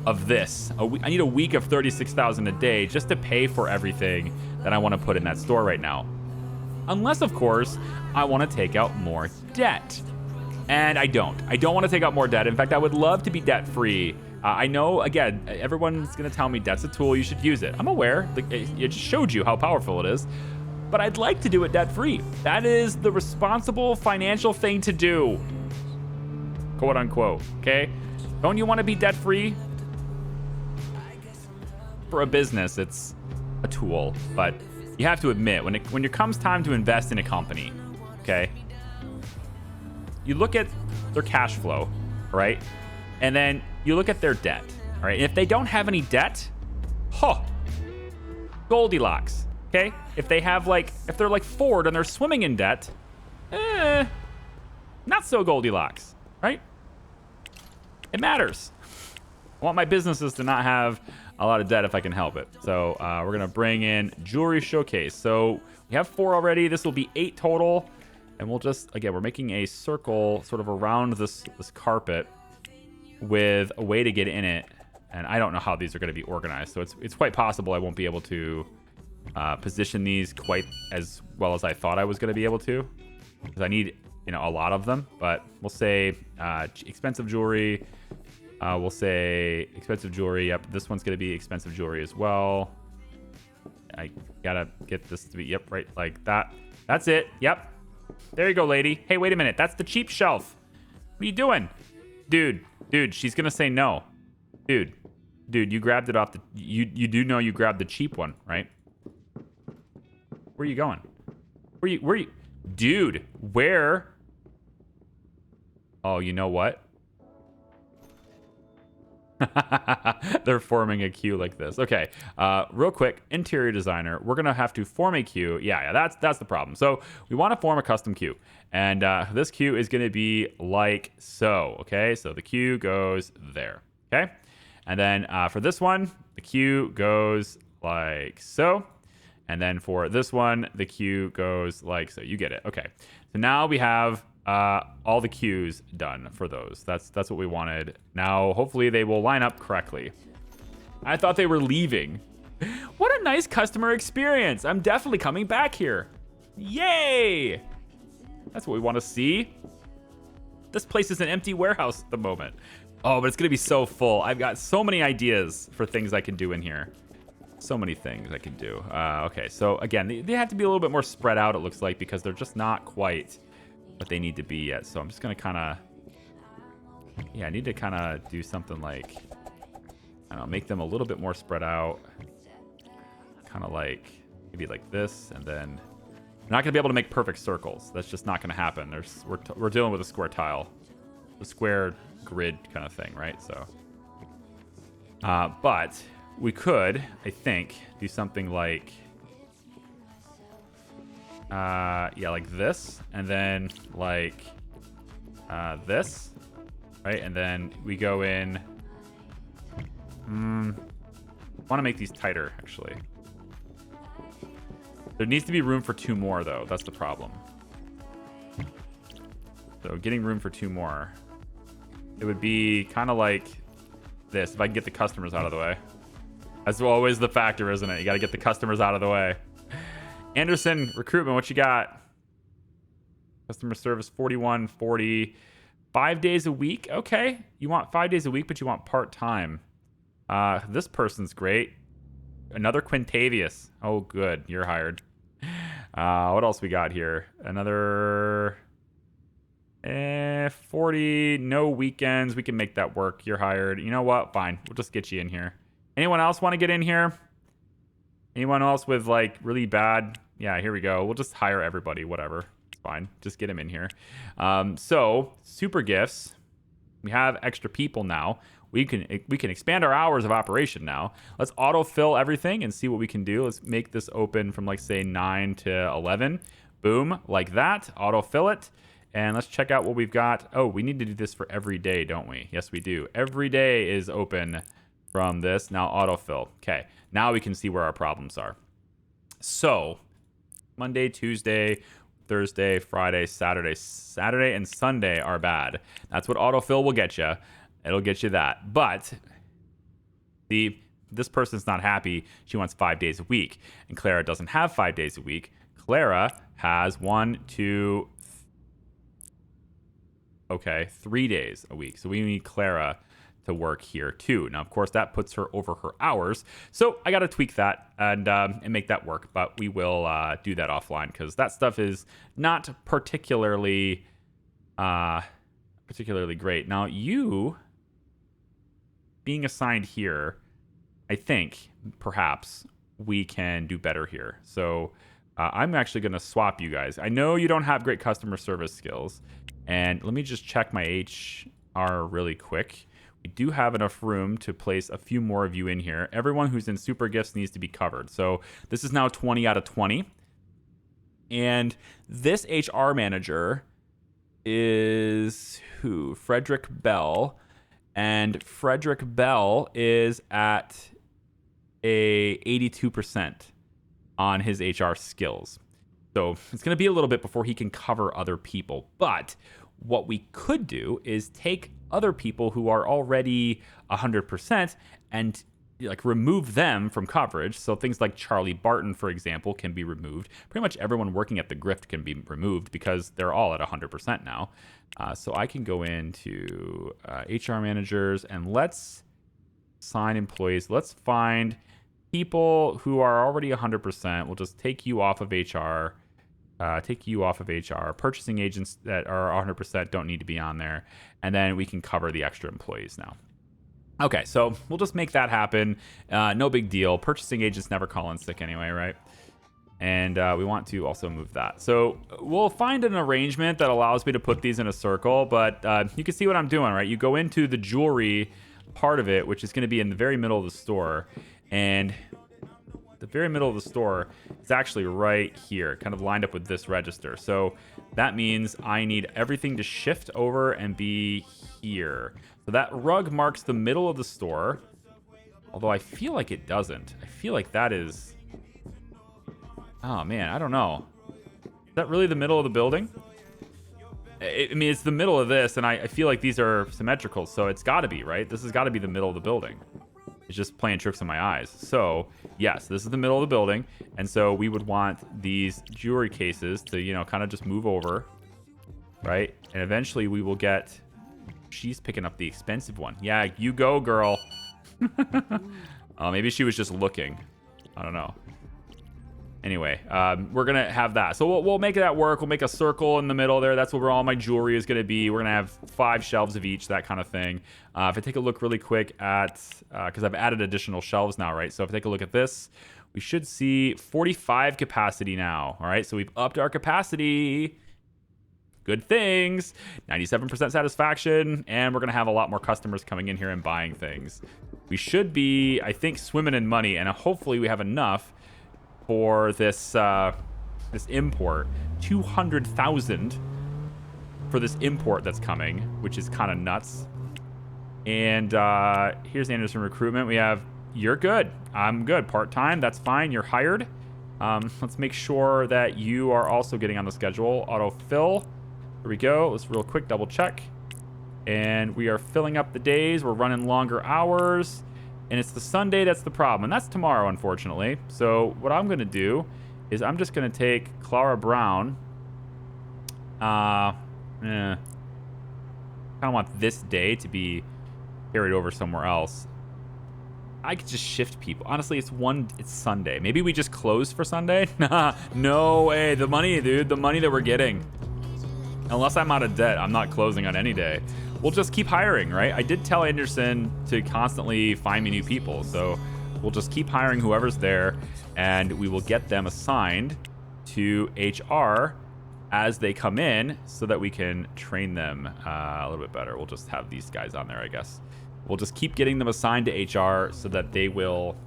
of this. I need a week of 36,000 a day just to pay for everything that I want to put in that store right now. Unless, of course, I want to take out more debt. And I don't want to take out more debt. In fact, I would love to be debt-free. I know, again, everyone's going to tell me debt's a tool, you should use it. I'm aware. It just showed you how powerful it is. But I'd like to do it debt-free. That is the responsible financial thing to do. Quote unquote, okay? Don't you want to be debt-free? For a business, it's a tool, but you have to admit, when it comes time to invest in a company, okay, you look at their cash flow, right? And then you look at their debt, all right? And if they don't have any debt, Goldilocks, okay? If they're like Ford and they're swimming in debt, not so Goldilocks, right? It matters. I want my businesses to not have a lot of debt if I can help it. So we're going to bring in jewelry showcase. So we have 4 already. This will be 8 total. And we'll just, again, we're making a circle sort of around this carpet with a way to get in it. And I don't know how these are going to be organized. So it's quite possible I won't be able to position these quite as well as I thought I was going to be able to. Because I need, a lot of them. But we'll say expensive jewelry. We'll say expensive jewelry. Yep, this one's going to be expensive jewelry as well. I gotta get this to be, yep, right, like that. That's it, yep. There you go, lady. Hey, wait a minute, that's the cheap shelf. What are you doing? Dude, she's gonna say no. Dude, you grabbed it off the, you do know you grabbed the cheap one, right? Where are you going? Where you, dude, where? Oh, you know what? They're forming a queue like this. Okay, real quick, interior designer. We're gonna have to form a queue. Yeah, that's the problem. So we want to form a custom queue, and this queue is gonna be like so. Okay, so the queue goes there. Okay, and then for this one, the queue goes like so, and then for this one, the queue goes like so. You get it. Okay, so now we have all the queues done for those. That's what we wanted. Now, hopefully they will line up correctly. I thought they were leaving. What a nice customer experience. I'm definitely coming back here. Yay! That's what we want to see. This place is an empty warehouse at the moment. Oh, but it's going to be so full. I've got so many ideas for things I can do in here. So many things I can do. Okay, so again, they have to be a little bit more spread out, it looks like, because they're just not quite what they need to be yet. So I'm just gonna kind of, I need to kind of do something like, I don't know, make them a little bit more spread out, kind of like maybe like this, and then I'm not gonna be able to make perfect circles. That's just not gonna happen. We're dealing with a square tile, a square grid kind of thing, right? So but we could, I think, do something like like this, and then like this, right? And then we go in. Want to make these tighter, actually. There needs to be room for 2 more, though. That's the problem. So getting room for 2 more. It would be kind of like this, if I can get the customers out of the way. That's always the factor, isn't it? You got to get the customers out of the way. Anderson, recruitment, what you got? Customer service, 4140. 5 days a week? Okay. You want 5 days a week, but you want part-time. This person's great. Another Quintavious. Oh, good. You're hired. What else we got here? Another 40. No weekends. We can make that work. You're hired. You know what? Fine. We'll just get you in here. Anyone else want to get in here? Anyone else with like really bad? Yeah, here we go. We'll just hire everybody. Whatever. It's fine. Just get them in here. So super gifts. We have extra people now. We can expand our hours of operation now. Let's autofill everything and see what we can do. Let's make this open from like say 9 to 11. Boom, like that. Autofill it. And let's check out what we've got. Oh, we need to do this for every day, don't we? Yes, we do. Every day is open from this. Now autofill. Okay, now we can see where our problems are. So Monday, Tuesday, Thursday, Friday, Saturday, and Sunday are bad. That's what autofill will get you. It'll get you that. But this person's not happy. She wants 5 days a week. And Clara doesn't have 5 days a week. Clara has 3 days a week. So we need Clara to work here too. Now, of course, that puts her over her hours. So I got to tweak that and make that work. But we will do that offline because that stuff is not particularly great. Now, you being assigned here, I think perhaps we can do better here. So I'm actually going to swap you guys. I know you don't have great customer service skills. And let me just check my HR really quick. We do have enough room to place a few more of you in here. Everyone who's in super gifts needs to be covered. So this is now 20 out of 20. And this HR manager is who? Frederick Bell. And Frederick Bell is at a 82% on his HR skills. So it's going to be a little bit before he can cover other people. But what we could do is take other people who are already 100% and like remove them from coverage. So things like Charlie Barton, for example, can be removed. Pretty much everyone working at the Grift can be removed because they're all at 100% now. So I can go into HR managers and let's assign employees. Let's find people who are already 100%. We'll just take you off of HR. Purchasing agents that are 100% don't need to be on there. And then we can cover the extra employees now. Okay, so we'll just make that happen. No big deal. Purchasing agents never call in sick anyway, right? And we want to also move that. So we'll find an arrangement that allows me to put these in a circle, but you can see what I'm doing, right? You go into the jewelry part of it, which is going to be in the very middle of the store. And the very middle of the store is actually right here, kind of lined up with this register. So that means I need everything to shift over and be here. So that rug marks the middle of the store, although I feel like it doesn't. I feel like that is... Oh, man, I don't know. Is that really the middle of the building? I mean, it's the middle of this, and I feel like these are symmetrical, so it's got to be, right? This has got to be the middle of the building. It's just playing tricks on my eyes. So, yes, this is the middle of the building, and so we would want these jewelry cases to, you know, kind of just move over, right? And eventually we will get... She's picking up the expensive one. Yeah, you go, girl. Maybe she was just looking. I don't know. Anyway, we're going to have that. So we'll make that work. We'll make a circle in the middle there. That's where all my jewelry is going to be. We're going to have 5 shelves of each, that kind of thing. If I take a look really quick at, because I've added additional shelves now, right? So if I take a look at this, we should see 45 capacity now. All right, so we've upped our capacity. Good things. 97% satisfaction. And we're going to have a lot more customers coming in here and buying things. We should be, I think, swimming in money. And hopefully we have enough for this this import. 200,000 for this import that's coming, which is kind of nuts. And here's Anderson recruitment. We have, you're good. I'm good. Part-time, that's fine. You're hired. Let's make sure that you are also getting on the schedule. Autofill. Here we go. Let's real quick double check. And we are filling up the days. We're running longer hours. And it's the Sunday that's the problem. And that's tomorrow, unfortunately. So what I'm going to do is I'm just going to take Clara Brown. I kind of want this day to be carried over somewhere else. I could just shift people. Honestly, it's Sunday. Maybe we just close for Sunday? Nah, no way. The money, dude. The money that we're getting. Unless I'm out of debt, I'm not closing on any day. We'll just keep hiring, right? I did tell Anderson to constantly find me new people. So we'll just keep hiring whoever's there, and we will get them assigned to HR as they come in so that we can train them a little bit better. We'll just have these guys on there, I guess. We'll just keep getting them assigned to HR so that they will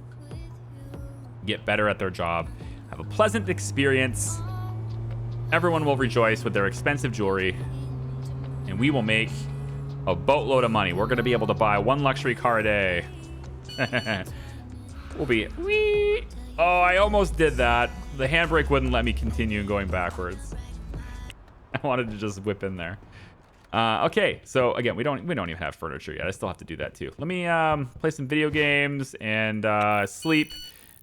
get better at their job, have a pleasant experience. Everyone will rejoice with their expensive jewelry, and we will make a boatload of money. We're going to be able to buy 1 luxury car a day. We'll be... Whee! Oh, I almost did that. The handbrake wouldn't let me continue going backwards. I wanted to just whip in there. Okay, so again, we don't even have furniture yet. I still have to do that too. Let me play some video games and sleep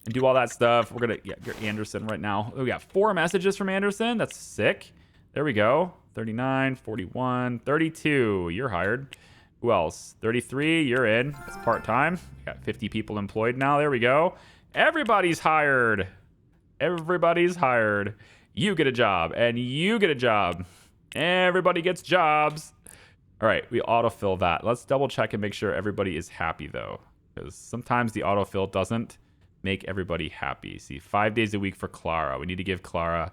and do all that stuff. We're gonna get Anderson right now. We got 4 messages from Anderson. That's sick. There we go. 39, 41, 32. You're hired. Who else? 33. You're in. It's part-time. Got 50 people employed now. There we go. Everybody's hired. Everybody's hired. You get a job, and you get a job. Everybody gets jobs. All right, we autofill that. Let's double check and make sure everybody is happy, though, because sometimes the autofill doesn't make everybody happy. See, 5 days a week for Clara. We need to give Clara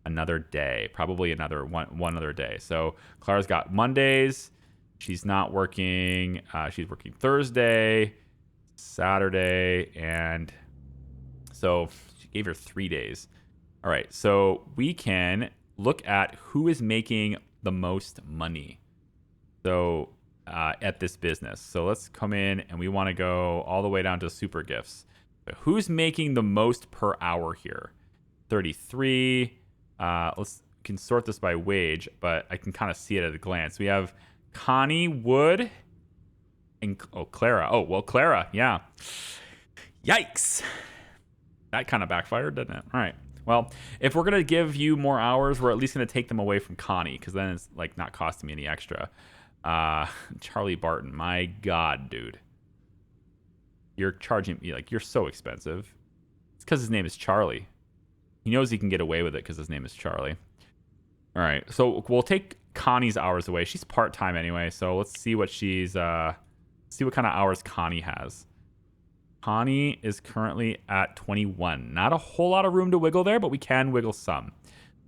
another day, probably another one other day. So Clara's got Mondays. She's not working. She's working Thursday, Saturday, and so she gave her 3 days. All right, so we can look at who is making the most money. So at this business. So let's come in and we want to go all the way down to super gifts. Who's making the most per hour here? 33. Let's can sort this by wage, but I can kind of see it at a glance. We have Connie Wood and Clara. Oh, well, Clara, yeah. Yikes. That kind of backfired, didn't it? All right. Well, if we're going to give you more hours, we're at least going to take them away from Connie, because then it's like not costing me any extra. Charlie Barton, my God, dude. You're charging me, like, you're so expensive. It's because his name is Charlie. He knows he can get away with it because his name is Charlie. All right, so we'll take Connie's hours away. She's part-time anyway, so let's see what she's, see what kind of hours Connie has. Connie is currently at 21. Not a whole lot of room to wiggle there, but we can wiggle some.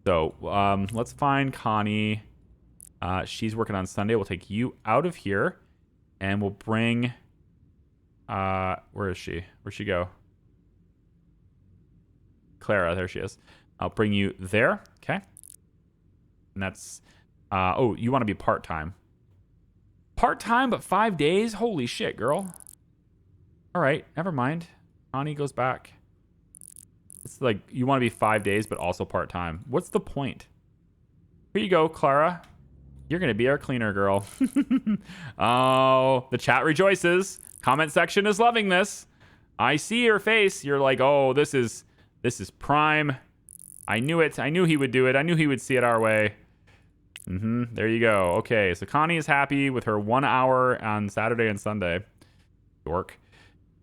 So let's find Connie. She's working on Sunday. We'll take you out of here, and we'll bring... where is she? Where'd she go? Clara, there she is. I'll bring you there. Okay. And that's... oh, you want to be part-time. Part-time, but 5 days? Holy shit, girl. All right, never mind. Connie goes back. It's like, you want to be 5 days, but also part-time. What's the point? Here you go, Clara. You're going to be our cleaner, girl. Oh, the chat rejoices. Comment section is loving this. I see your face. You're like, oh, this is prime. I knew it. I knew he would do it. I knew he would see it our way. There you go. Okay, so Connie is happy with her 1 hour on Saturday and Sunday. Dork.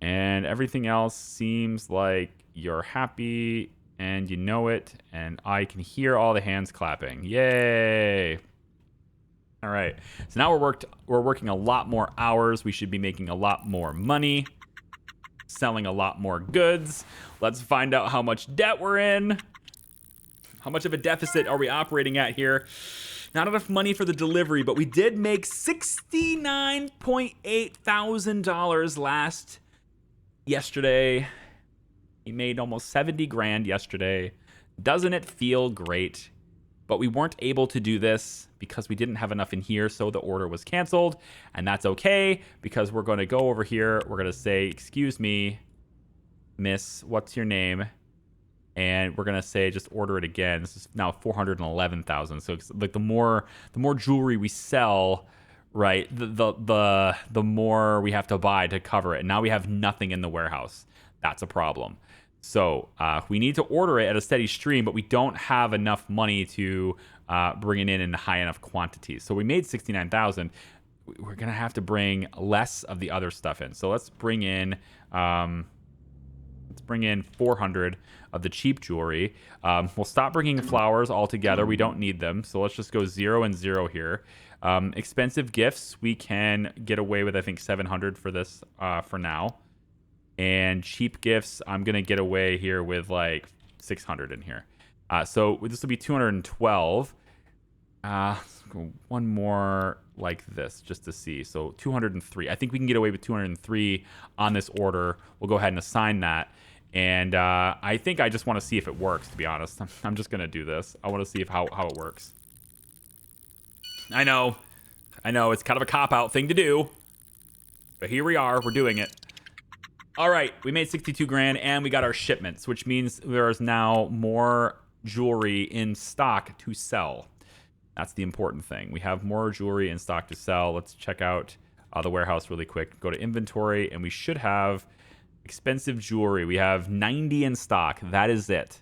And everything else seems like you're happy and you know it. And I can hear all the hands clapping. Yay. All right. So now we're working a lot more hours. We should be making a lot more money. Selling a lot more goods. Let's find out how much debt we're in. How much of a deficit are we operating at here? Not enough money for the delivery, but we did make $69.8 thousand yesterday. We made almost 70 grand yesterday. Doesn't it feel great? But we weren't able to do this because we didn't have enough in here, so the order was canceled. And that's okay, because we're going to go over here. We're going to say, excuse me, miss, what's your name? And we're going to say, just order it again. This is now 411,000. So it's like the more jewelry we sell, right, the more we have to buy to cover it. And now we have nothing in the warehouse. That's a problem. So we need to order it at a steady stream, but we don't have enough money to bring it in high enough quantities. So we made 69,000. We're gonna have to bring less of the other stuff in. So let's bring in 400 of the cheap jewelry. We'll stop bringing flowers altogether. We don't need them. So let's just go 0 and 0 here. Expensive gifts, we can get away with, I think, 700 for this for now. And cheap gifts, I'm going to get away here with like 600 in here. So this will be 212. Let's go one more like this just to see. So 203. I think we can get away with 203 on this order. We'll go ahead and assign that. And I think I just want to see if it works, to be honest. I'm just going to do this. I want to see how it works. I know, it's kind of a cop-out thing to do. But here we are. We're doing it. All right, we made 62 grand and we got our shipments, which means there is now more jewelry in stock to sell. That's the important thing. We have more jewelry in stock to sell. Let's check out the warehouse really quick. Go to inventory, and we should have expensive jewelry. We have 90 in stock. That is it.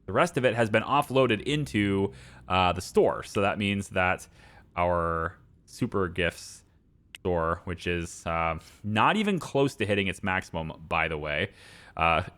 The rest of it has been offloaded into the store. So that means that our super gifts store, which is not even close to hitting its maximum, by the way.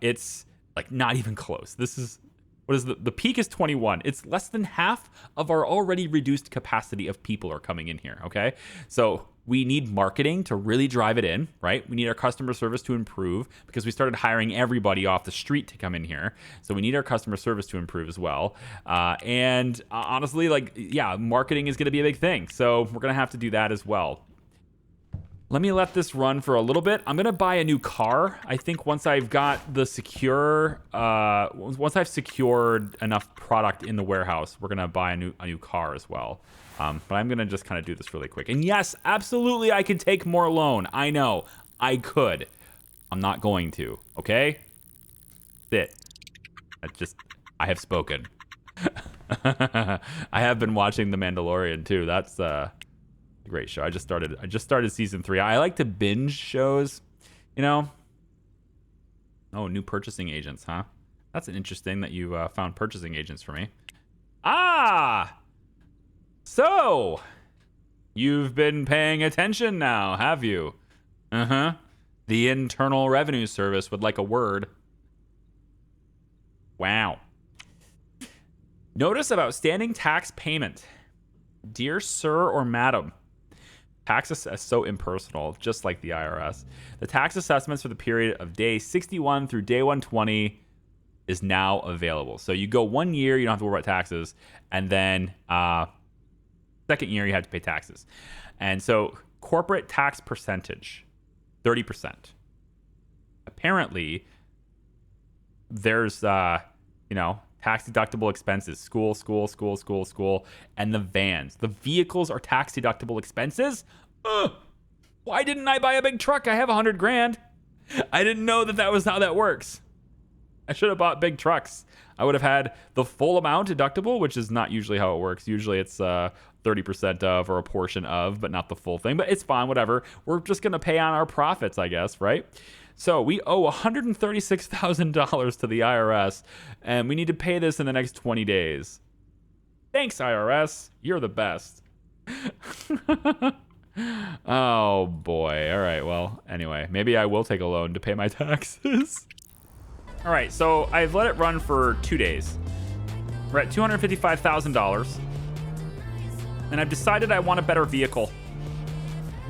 It's like not even close. This is, what is the peak is 21. It's less than half of our already reduced capacity of people are coming in here, okay? So we need marketing to really drive it in, right? We need our customer service to improve because we started hiring everybody off the street to come in here. So we need our customer service to improve as well. And honestly, like, yeah, marketing is going to be a big thing. So we're going to have to do that as well. Let me let this run for a little bit. I'm going to buy a new car. I think once I've got the once I've secured enough product in the warehouse, we're going to buy a new car as well. But I'm going to just kind of do this really quick. And yes, absolutely, I could take more loan. I know. I could. I'm not going to. Okay? That's it. I have spoken. I have been watching The Mandalorian too. That's a great show. I just started season 3. I like to binge shows, you know. Oh, new purchasing agents, huh? That's interesting that you found purchasing agents for me. Ah! So, you've been paying attention now, have you? Uh-huh. The Internal Revenue Service would like a word. Wow. Notice of outstanding tax payment. Dear sir or madam, tax is so impersonal, just like the IRS. The tax assessments for the period of day 61 through day 120 is now available. So you go 1 year, you don't have to worry about taxes, and then second year you have to pay taxes. And so corporate tax percentage, 30%. Apparently, there's tax deductible expenses, school, and the vans. The vehicles are tax deductible expenses. Why didn't I buy a big truck? I have 100 grand. I didn't know that was how that works. I should have bought big trucks. I would have had the full amount deductible, which is not usually how it works. Usually it's 30% of or a portion of, but not the full thing. But it's fine, whatever. We're just going to pay on our profits, I guess, right? So we owe $136,000 to the IRS, and we need to pay this in the next 20 days. Thanks, IRS. You're the best. Oh, boy. All right, well, anyway, maybe I will take a loan to pay my taxes. All right, so I've let it run for 2 days. We're at $255,000, and I've decided I want a better vehicle.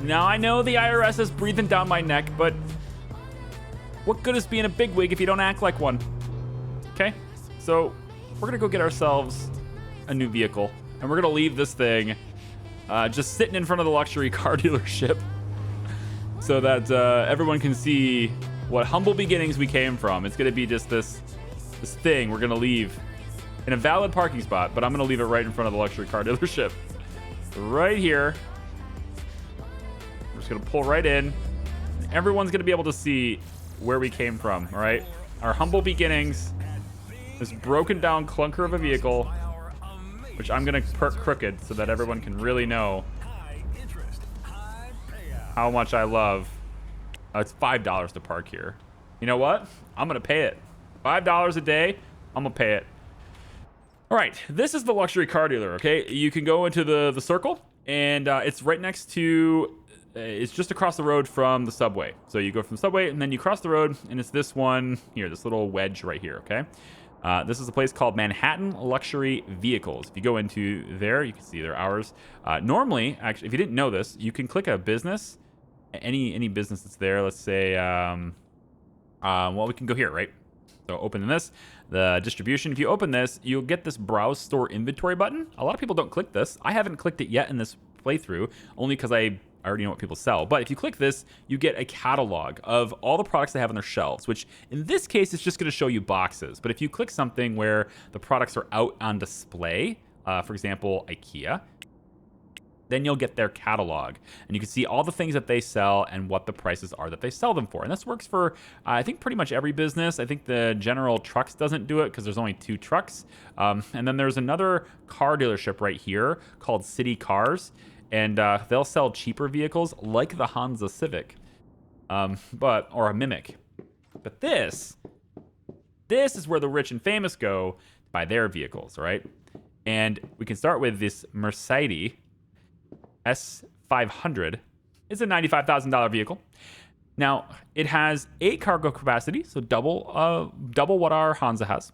Now, I know the IRS is breathing down my neck, but what good is being a bigwig if you don't act like one? Okay, so we're gonna go get ourselves a new vehicle, and we're gonna leave this thing just sitting in front of the luxury car dealership so that everyone can see what humble beginnings we came from. It's gonna be just this thing we're gonna leave in a valid parking spot, but I'm gonna leave it right in front of the luxury car dealership. Right here. We're just gonna pull right in. Everyone's gonna be able to see where we came from, all right? Our humble beginnings, this broken down clunker of a vehicle, which I'm gonna perk crooked so that everyone can really know how much I love. It's $5 to park here. You know what? I'm gonna pay it. $5 a day, I'm gonna pay it. All right, this is the luxury car dealer, okay? You can go into the circle, and it's right next to, it's just across the road from the subway. So you go from the subway, and then you cross the road, and it's this one here, this little wedge right here, okay? This is a place called Manhattan Luxury Vehicles. If you go into there, you can see their hours. Normally, actually, if you didn't know this, you can click a business, any business that's there. Let's say, well, we can go here, right? So open this, the distribution. If you open this, you'll get this browse store inventory button. A lot of people don't click this. I haven't clicked it yet in this playthrough, only because I already know what people sell. But if you click this, you get a catalog of all the products they have on their shelves, which in this case is just going to show you boxes. But if you click something where the products are out on display, for example, IKEA, then you'll get their catalog, and you can see all the things that they sell and what the prices are that they sell them for. And this works for, I think, pretty much every business. I think the General Trucks doesn't do it because there's only 2 trucks. And then there's another car dealership right here called City Cars, and they'll sell cheaper vehicles like the Honda Civic, or a Mimic. But this is where the rich and famous go to buy their vehicles, all right? And we can start with this Mercedes S500. It's a $95,000 vehicle. Now, it has 8 cargo capacity, so double what our Hansa has.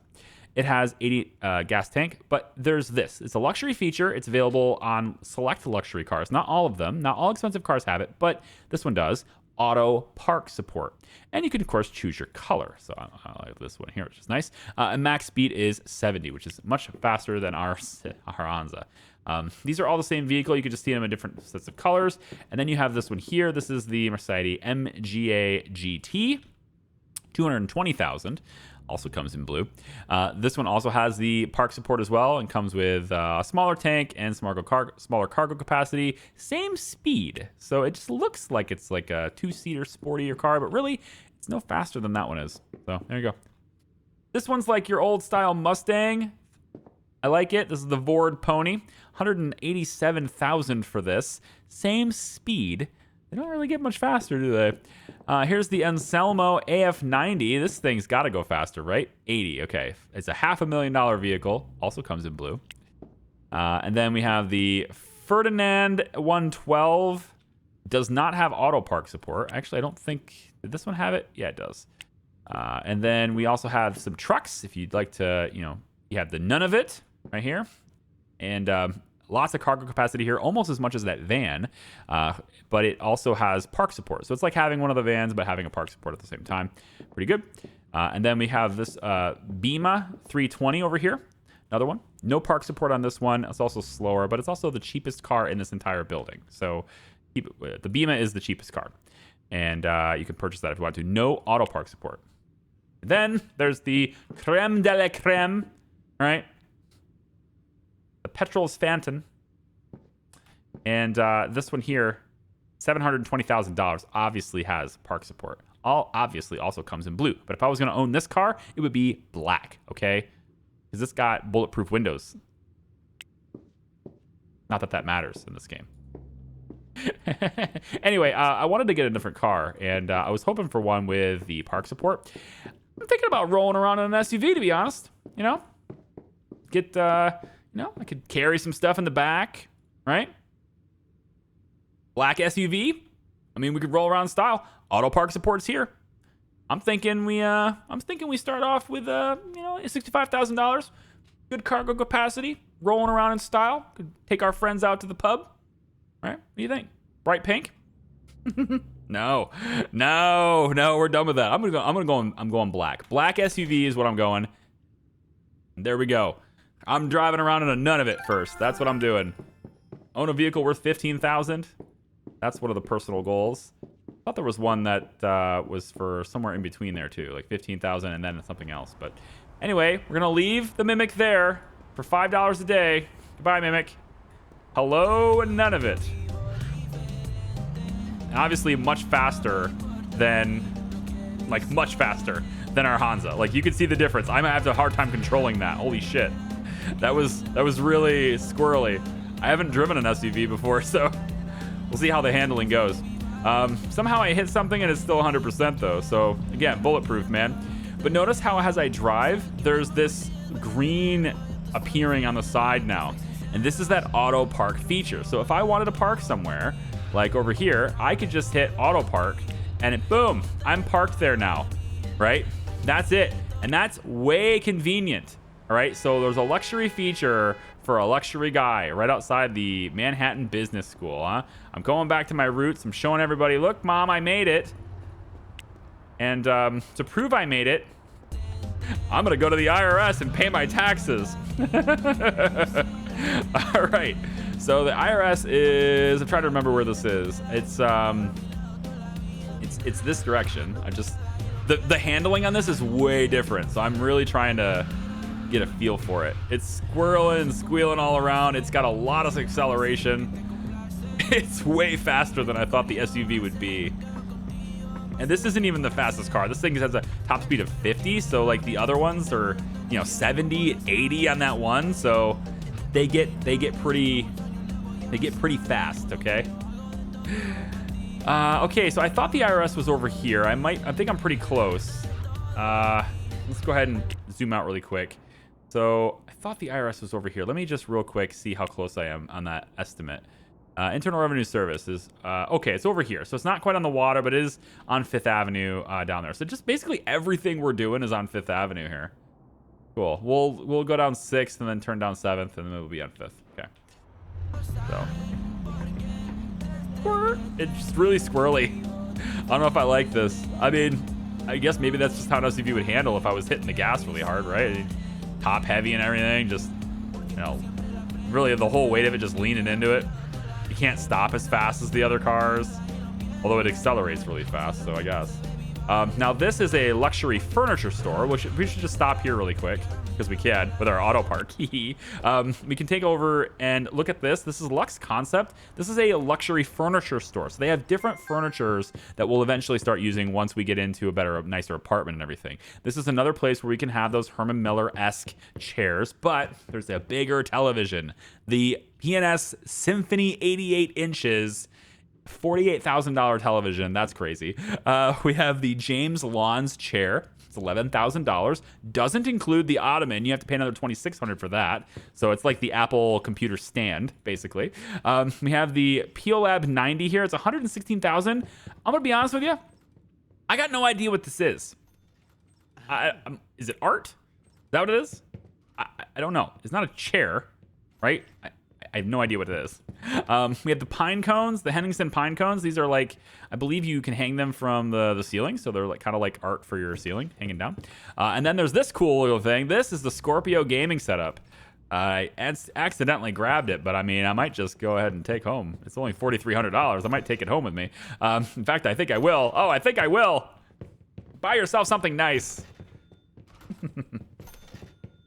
It has 80 gas tank, but there's this. It's a luxury feature. It's available on select luxury cars. Not all of them. Not all expensive cars have it, but this one does. Auto park support. And you can, of course, choose your color. So I like this one here, which is nice. And max speed is 70, which is much faster than our Hansa. These are all the same vehicle. You can just see them in different sets of colors. And then you have this one here. This is the Mercedes MGA GT, $220,000. Also comes in blue. This one also has the park support as well, and comes with a smaller tank and smaller cargo capacity. Same speed. So it just looks like it's like a 2-seater sportier car, but really it's no faster than that one is. So there you go. This one's like your old style Mustang. I like it. This is the Vord Pony. 187,000 for this. Same speed. They don't really get much faster, do they? Here's the Anselmo AF90. This thing's got to go faster, right? 80. Okay. It's a $500,000 vehicle. Also comes in blue. And then we have the Ferdinand 112. Does not have auto park support. Actually, I don't think... Did this one have it? Yeah, it does. And then we also have some trucks. If you'd like to, you have the none of it right here. And lots of cargo capacity here, almost as much as that van. But it also has park support. So it's like having one of the vans, but having a park support at the same time. Pretty good. And then we have this Bima 320 over here. Another one. No park support on this one. It's also slower, but it's also the cheapest car in this entire building. So the Bima is the cheapest car. And you can purchase that if you want to. No auto park support. Then there's the creme de la creme, right? The Petrol's Phantom. And this one here, $720,000, obviously has park support. Obviously also comes in blue. But if I was going to own this car, it would be black, okay? Because this got bulletproof windows. Not that that matters in this game. Anyway, I wanted to get a different car, and I was hoping for one with the park support. I'm thinking about rolling around in an SUV, to be honest. Get, I could carry some stuff in the back, right? Black SUV. I mean, we could roll around in style. Auto park support's here. I'm thinking we start off with $65,000. Good cargo capacity. Rolling around in style. Could take our friends out to the pub. Right? What do you think? Bright pink? No, we're done with that. I'm going black. Black SUV is what I'm going. There we go. I'm driving around in a none of it first. That's what I'm doing. Own a vehicle worth $15,000. That's one of the personal goals. I thought there was one that was for somewhere in between there too, like $15,000 and then something else. But anyway, we're gonna leave the Mimic there for $5 a day. Goodbye, Mimic. Hello and none of it. And obviously much faster than our Hansa. Like, you can see the difference. I might have a hard time controlling that. Holy shit. That was really squirrely. I haven't driven an SUV before, so we'll see how the handling goes. Somehow I hit something and it's still 100% though. So again, bulletproof, man. But notice how as I drive, there's this green appearing on the side now. And this is that auto park feature. So if I wanted to park somewhere, like over here, I could just hit auto park and boom, I'm parked there now, right? That's it. And that's way convenient, all right? So there's a luxury feature for a luxury guy right outside the Manhattan Business School, huh? I'm going back to my roots. I'm showing everybody, look, Mom, I made it. And to prove I made it, I'm going to go to the IRS and pay my taxes. All right. So the IRS is, I'm trying to remember where this is. It's this direction. The handling on this is way different. So I'm really trying to get a feel for it. It's squirreling and squealing all around. It's got a lot of acceleration. It's way faster than I thought the SUV would be. And this isn't even the fastest car. This thing has a top speed of 50. So like the other ones are, 70, 80 on that one. So they get pretty fast, okay? Okay, so I thought the IRS was over here. I think I'm pretty close. Let's go ahead and zoom out really quick. So I thought the IRS was over here. Let me just real quick see how close I am on that estimate. Internal Revenue Service is, okay, it's over here. So it's not quite on the water, but it is on 5th Avenue down there. So just basically everything we're doing is on 5th Avenue here. Cool. We'll go down 6th and then turn down 7th, and then we'll be on 5th. Okay. So. It's just really squirrely. I don't know if I like this. I mean, I guess maybe that's just how an SUV would handle if I was hitting the gas really hard, right? Top heavy and everything, just, really the whole weight of it just leaning into it. You can't stop as fast as the other cars, although it accelerates really fast, so I guess. Now, this is a luxury furniture store, which we should just stop here really quick because we can with our auto park. We can take over and look at this. This is Lux Concept. This is a luxury furniture store. So they have different furnitures that we'll eventually start using once we get into a better, nicer apartment and everything. This is another place where we can have those Herman Miller-esque chairs, but there's a bigger television. The PNS Symphony 88 inches. $48,000 television. That's crazy. We have the James Lawns chair. It's $11,000. Doesn't include the ottoman. You have to pay another $2,600 for that. So it's like the Apple computer stand, basically. We have the PeoLab 90 here. It's $116,000. I'm gonna be honest with you. I got no idea what this is. Is it art? Is that what it is? I don't know. It's not a chair, right? I have no idea what it is. We have the pine cones, the Henningsen pine cones. These are like, I believe you can hang them from the ceiling. So they're like kind of like art for your ceiling, hanging down. And then there's this cool little thing. This is the Scorpio gaming setup. I accidentally grabbed it, but I mean, I might just go ahead and take home. It's only $4,300. I might take it home with me. In fact, I think I will. Oh, I think I will. Buy yourself something nice.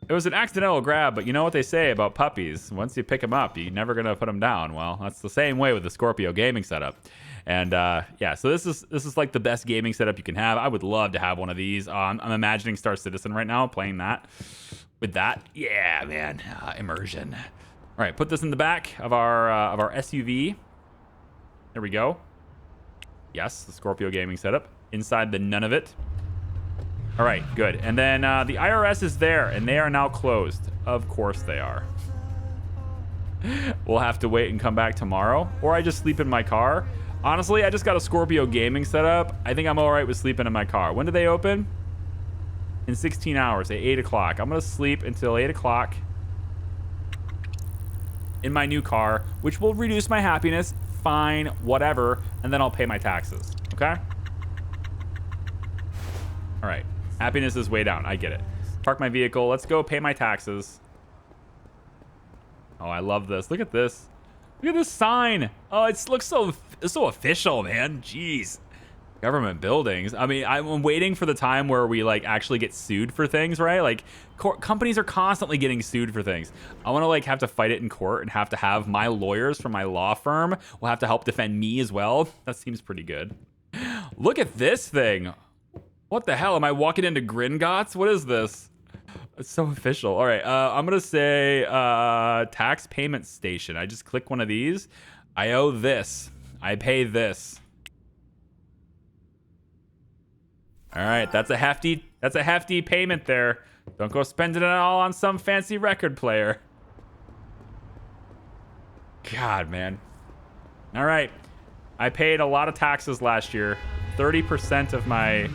It was an accidental grab, but you know what they say about puppies. Once you pick them up, you're never going to put them down. Well, that's the same way with the Scorpio gaming setup. And yeah, so this is like the best gaming setup you can have. I would love to have one of these. I'm imagining Star Citizen right now, playing that. With that, yeah, man, immersion. All right, put this in the back of our SUV. There we go. Yes, the Scorpio gaming setup. Inside the none of it. All right, good. And then the IRS is there, and they are now closed. Of course they are. We'll have to wait and come back tomorrow, or I just sleep in my car. Honestly, I just got a Scorpio gaming setup. I think I'm all right with sleeping in my car. When do they open? In 16 hours, at 8 o'clock. I'm going to sleep until 8 o'clock in my new car, which will reduce my happiness. Fine, whatever. And then I'll pay my taxes, okay? All right. Happiness is way down. I get it. Park my vehicle. Let's go pay my taxes. Oh, I love this. Look at this. Look at this sign. Oh, it looks so official, man. Jeez. Government buildings. I mean, I'm waiting for the time where we like actually get sued for things, right? Like companies are constantly getting sued for things. I want to like have to fight it in court and have to have my lawyers from my law firm will have to help defend me as well. That seems pretty good. Look at this thing. What the hell? Am I walking into Gringotts? What is this? It's so official. All right. I'm going to say tax payment station. I just click one of these. I owe this. I pay this. All right. That's a hefty payment there. Don't go spending it all on some fancy record player. God, man. All right. I paid a lot of taxes last year. 30% of my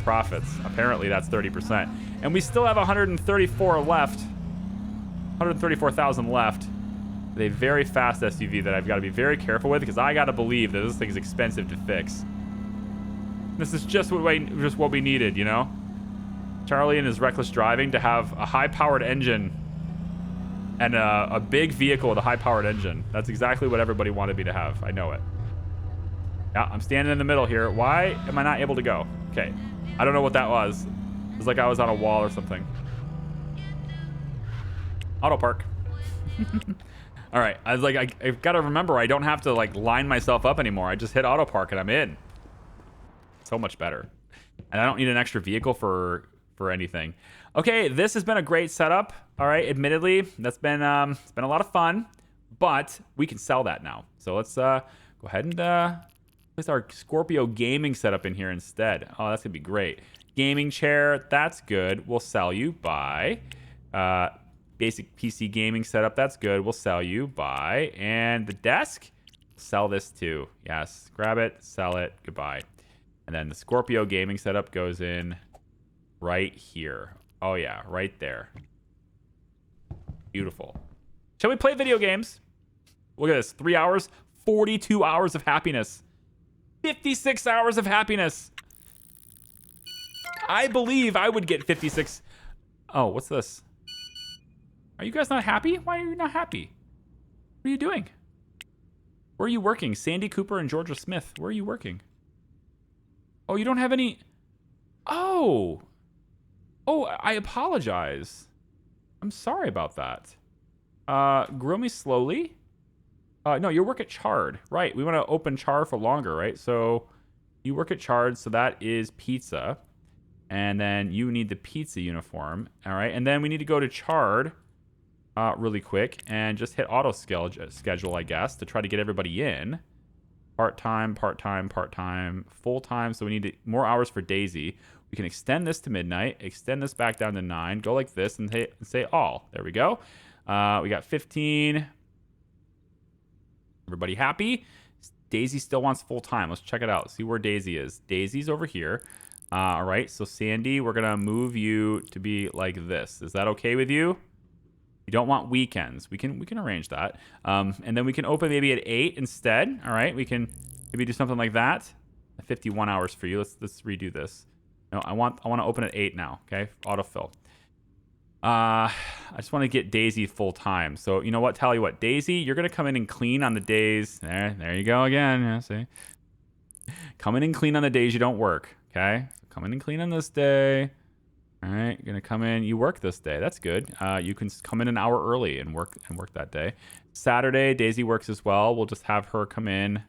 profits. Apparently that's 30%. And we still have 134 left. 134,000 left. With a very fast SUV that I've got to be very careful with because I got to believe that this thing's expensive to fix. This is just what we needed, you know? Charlie and his reckless driving to have a high-powered engine and a big vehicle with a high-powered engine. That's exactly what everybody wanted me to have. I know it. Yeah, I'm standing in the middle here. Why am I not able to go? Okay. I don't know what that was. It was like I was on a wall or something. Auto park. All right. I was like, I've got to remember I don't have to like line myself up anymore. I just hit auto park and I'm in. So much better. And I don't need an extra vehicle for anything. Okay, this has been a great setup. All right, admittedly, that's been it's been a lot of fun, but we can sell that now. So let's go ahead and place our Scorpio gaming setup in here instead. Oh, that's gonna be great. Gaming chair, that's good. We'll sell you. Buy. Basic PC gaming setup, that's good. We'll sell you. Buy. And the desk, sell this too. Yes, grab it, sell it, goodbye. And then the Scorpio gaming setup goes in right here. Oh yeah, right there. Beautiful. Shall we play video games? Look at this, 3 hours, 42 hours of happiness. 56 hours of happiness. I believe I would get 56. Oh, what's this? Are you guys not happy? Why are you not happy? What are you doing? Where are you working? Sandy Cooper and Georgia Smith. Where are you working? Oh, you don't have any... Oh. Oh, I apologize. I'm sorry about that. Grill me slowly. No, you work at Chard. Right. We want to open Char for longer, right? So you work at Chard, so that is pizza. And then you need the pizza uniform. All right. And then we need to go to Chard really quick and just hit auto schedule, I guess, to try to get everybody in. Part-time, part-time, part-time, full-time. So we need more hours for Daisy. We can extend this to midnight, extend this back down to 9, go like this, and say all. There we go. We got 15. Everybody happy? Daisy still wants full-time. Let's check it out. See where Daisy is. Daisy's over here. All right, so Sandy, we're going to move you to be like this. Is that okay with you? You don't want weekends. We can arrange that. And then we can open maybe at 8 instead. All right, we can maybe do something like that. 51 hours for you. Let's redo this. No, I want to open at 8 now. Okay, autofill. I just want to get Daisy full time. So you know what? Tell you what, Daisy, you're gonna come in and clean on the days. There you go again. Yeah, see, come in and clean on the days you don't work. Okay, so come in and clean on this day. All right, you're gonna come in. You work this day. That's good. You can come in an hour early and work that day. Saturday, Daisy works as well. We'll just have her come in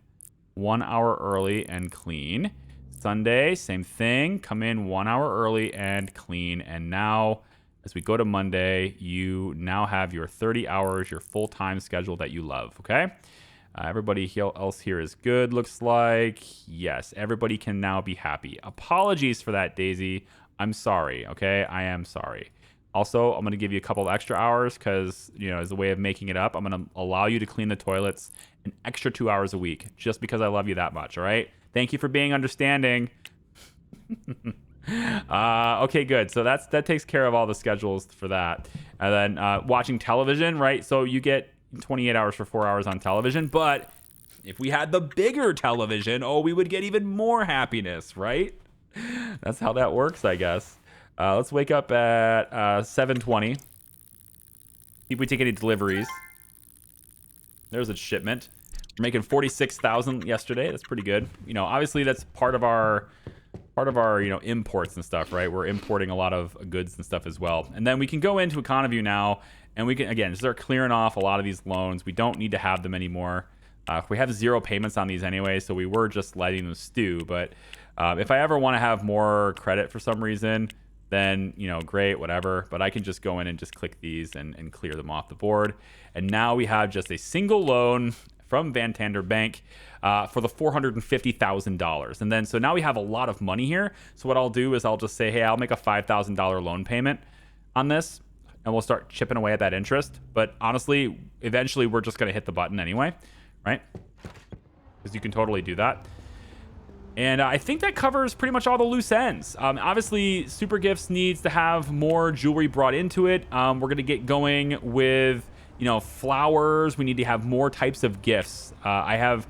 1 hour early and clean. Sunday, same thing. Come in 1 hour early and clean. And now, as we go to Monday, you now have your 30 hours, your full-time schedule that you love. Okay. Everybody else here is good. Looks like yes. Everybody can now be happy. Apologies for that, Daisy. I'm sorry, okay? I am sorry. Also, I'm going to give you a couple of extra hours because, you know, as a way of making it up, I'm going to allow you to clean the toilets an extra 2 hours a week just because I love you that much, all right? Thank you for being understanding. Okay, good. So that takes care of all the schedules for that. And then watching television, right? So you get 28 hours for 4 hours on television, but if we had the bigger television, oh, we would get even more happiness, right? That's how that works, I guess. Let's wake up at 7:20. See if we take any deliveries. There's a shipment. We're making 46,000 yesterday. That's pretty good. You know, obviously that's part of our you know, imports and stuff, right? We're importing a lot of goods and stuff as well. And then we can go into Econoview now, and we can again start clearing off a lot of these loans. We don't need to have them anymore. We have 0 payments on these anyway, so we were just letting them stew. But if I ever want to have more credit for some reason, then, you know, great, whatever. But I can just go in and just click these and clear them off the board. And now we have just a single loan from Van Tander Bank for the $450,000. And then, so now we have a lot of money here. So what I'll do is I'll just say, hey, I'll make a $5,000 loan payment on this, and we'll start chipping away at that interest. But honestly, eventually we're just going to hit the button anyway, right? Because you can totally do that. And I think that covers pretty much all the loose ends. Obviously, Super Gifts needs to have more jewelry brought into it. We're going to get going with, you know, flowers. We need to have more types of gifts. I have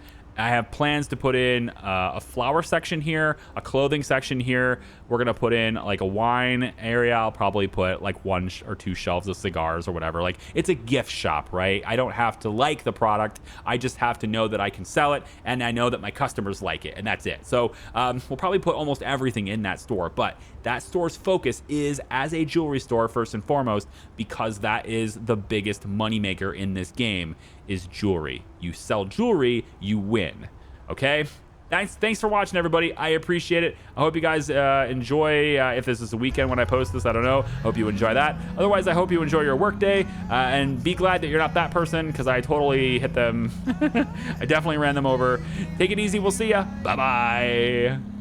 plans to put in a flower section here, a clothing section here. We're going to put in like a wine area. I'll probably put like 1 or 2 shelves of cigars or whatever. Like, it's a gift shop, right? I don't have to like the product. I just have to know that I can sell it, and I know that my customers like it, and that's it. So we'll probably put almost everything in that store, but that store's focus is as a jewelry store first and foremost, because that is the biggest moneymaker in this game, is jewelry. You sell jewelry, you win. Okay? Thanks for watching, everybody. I appreciate it. I hope you guys enjoy, if this is a weekend when I post this, I don't know. Hope you enjoy that. Otherwise, I hope you enjoy your work day, and be glad that you're not that person, because I totally hit them. I definitely ran them over. Take it easy. We'll see ya. Bye-bye.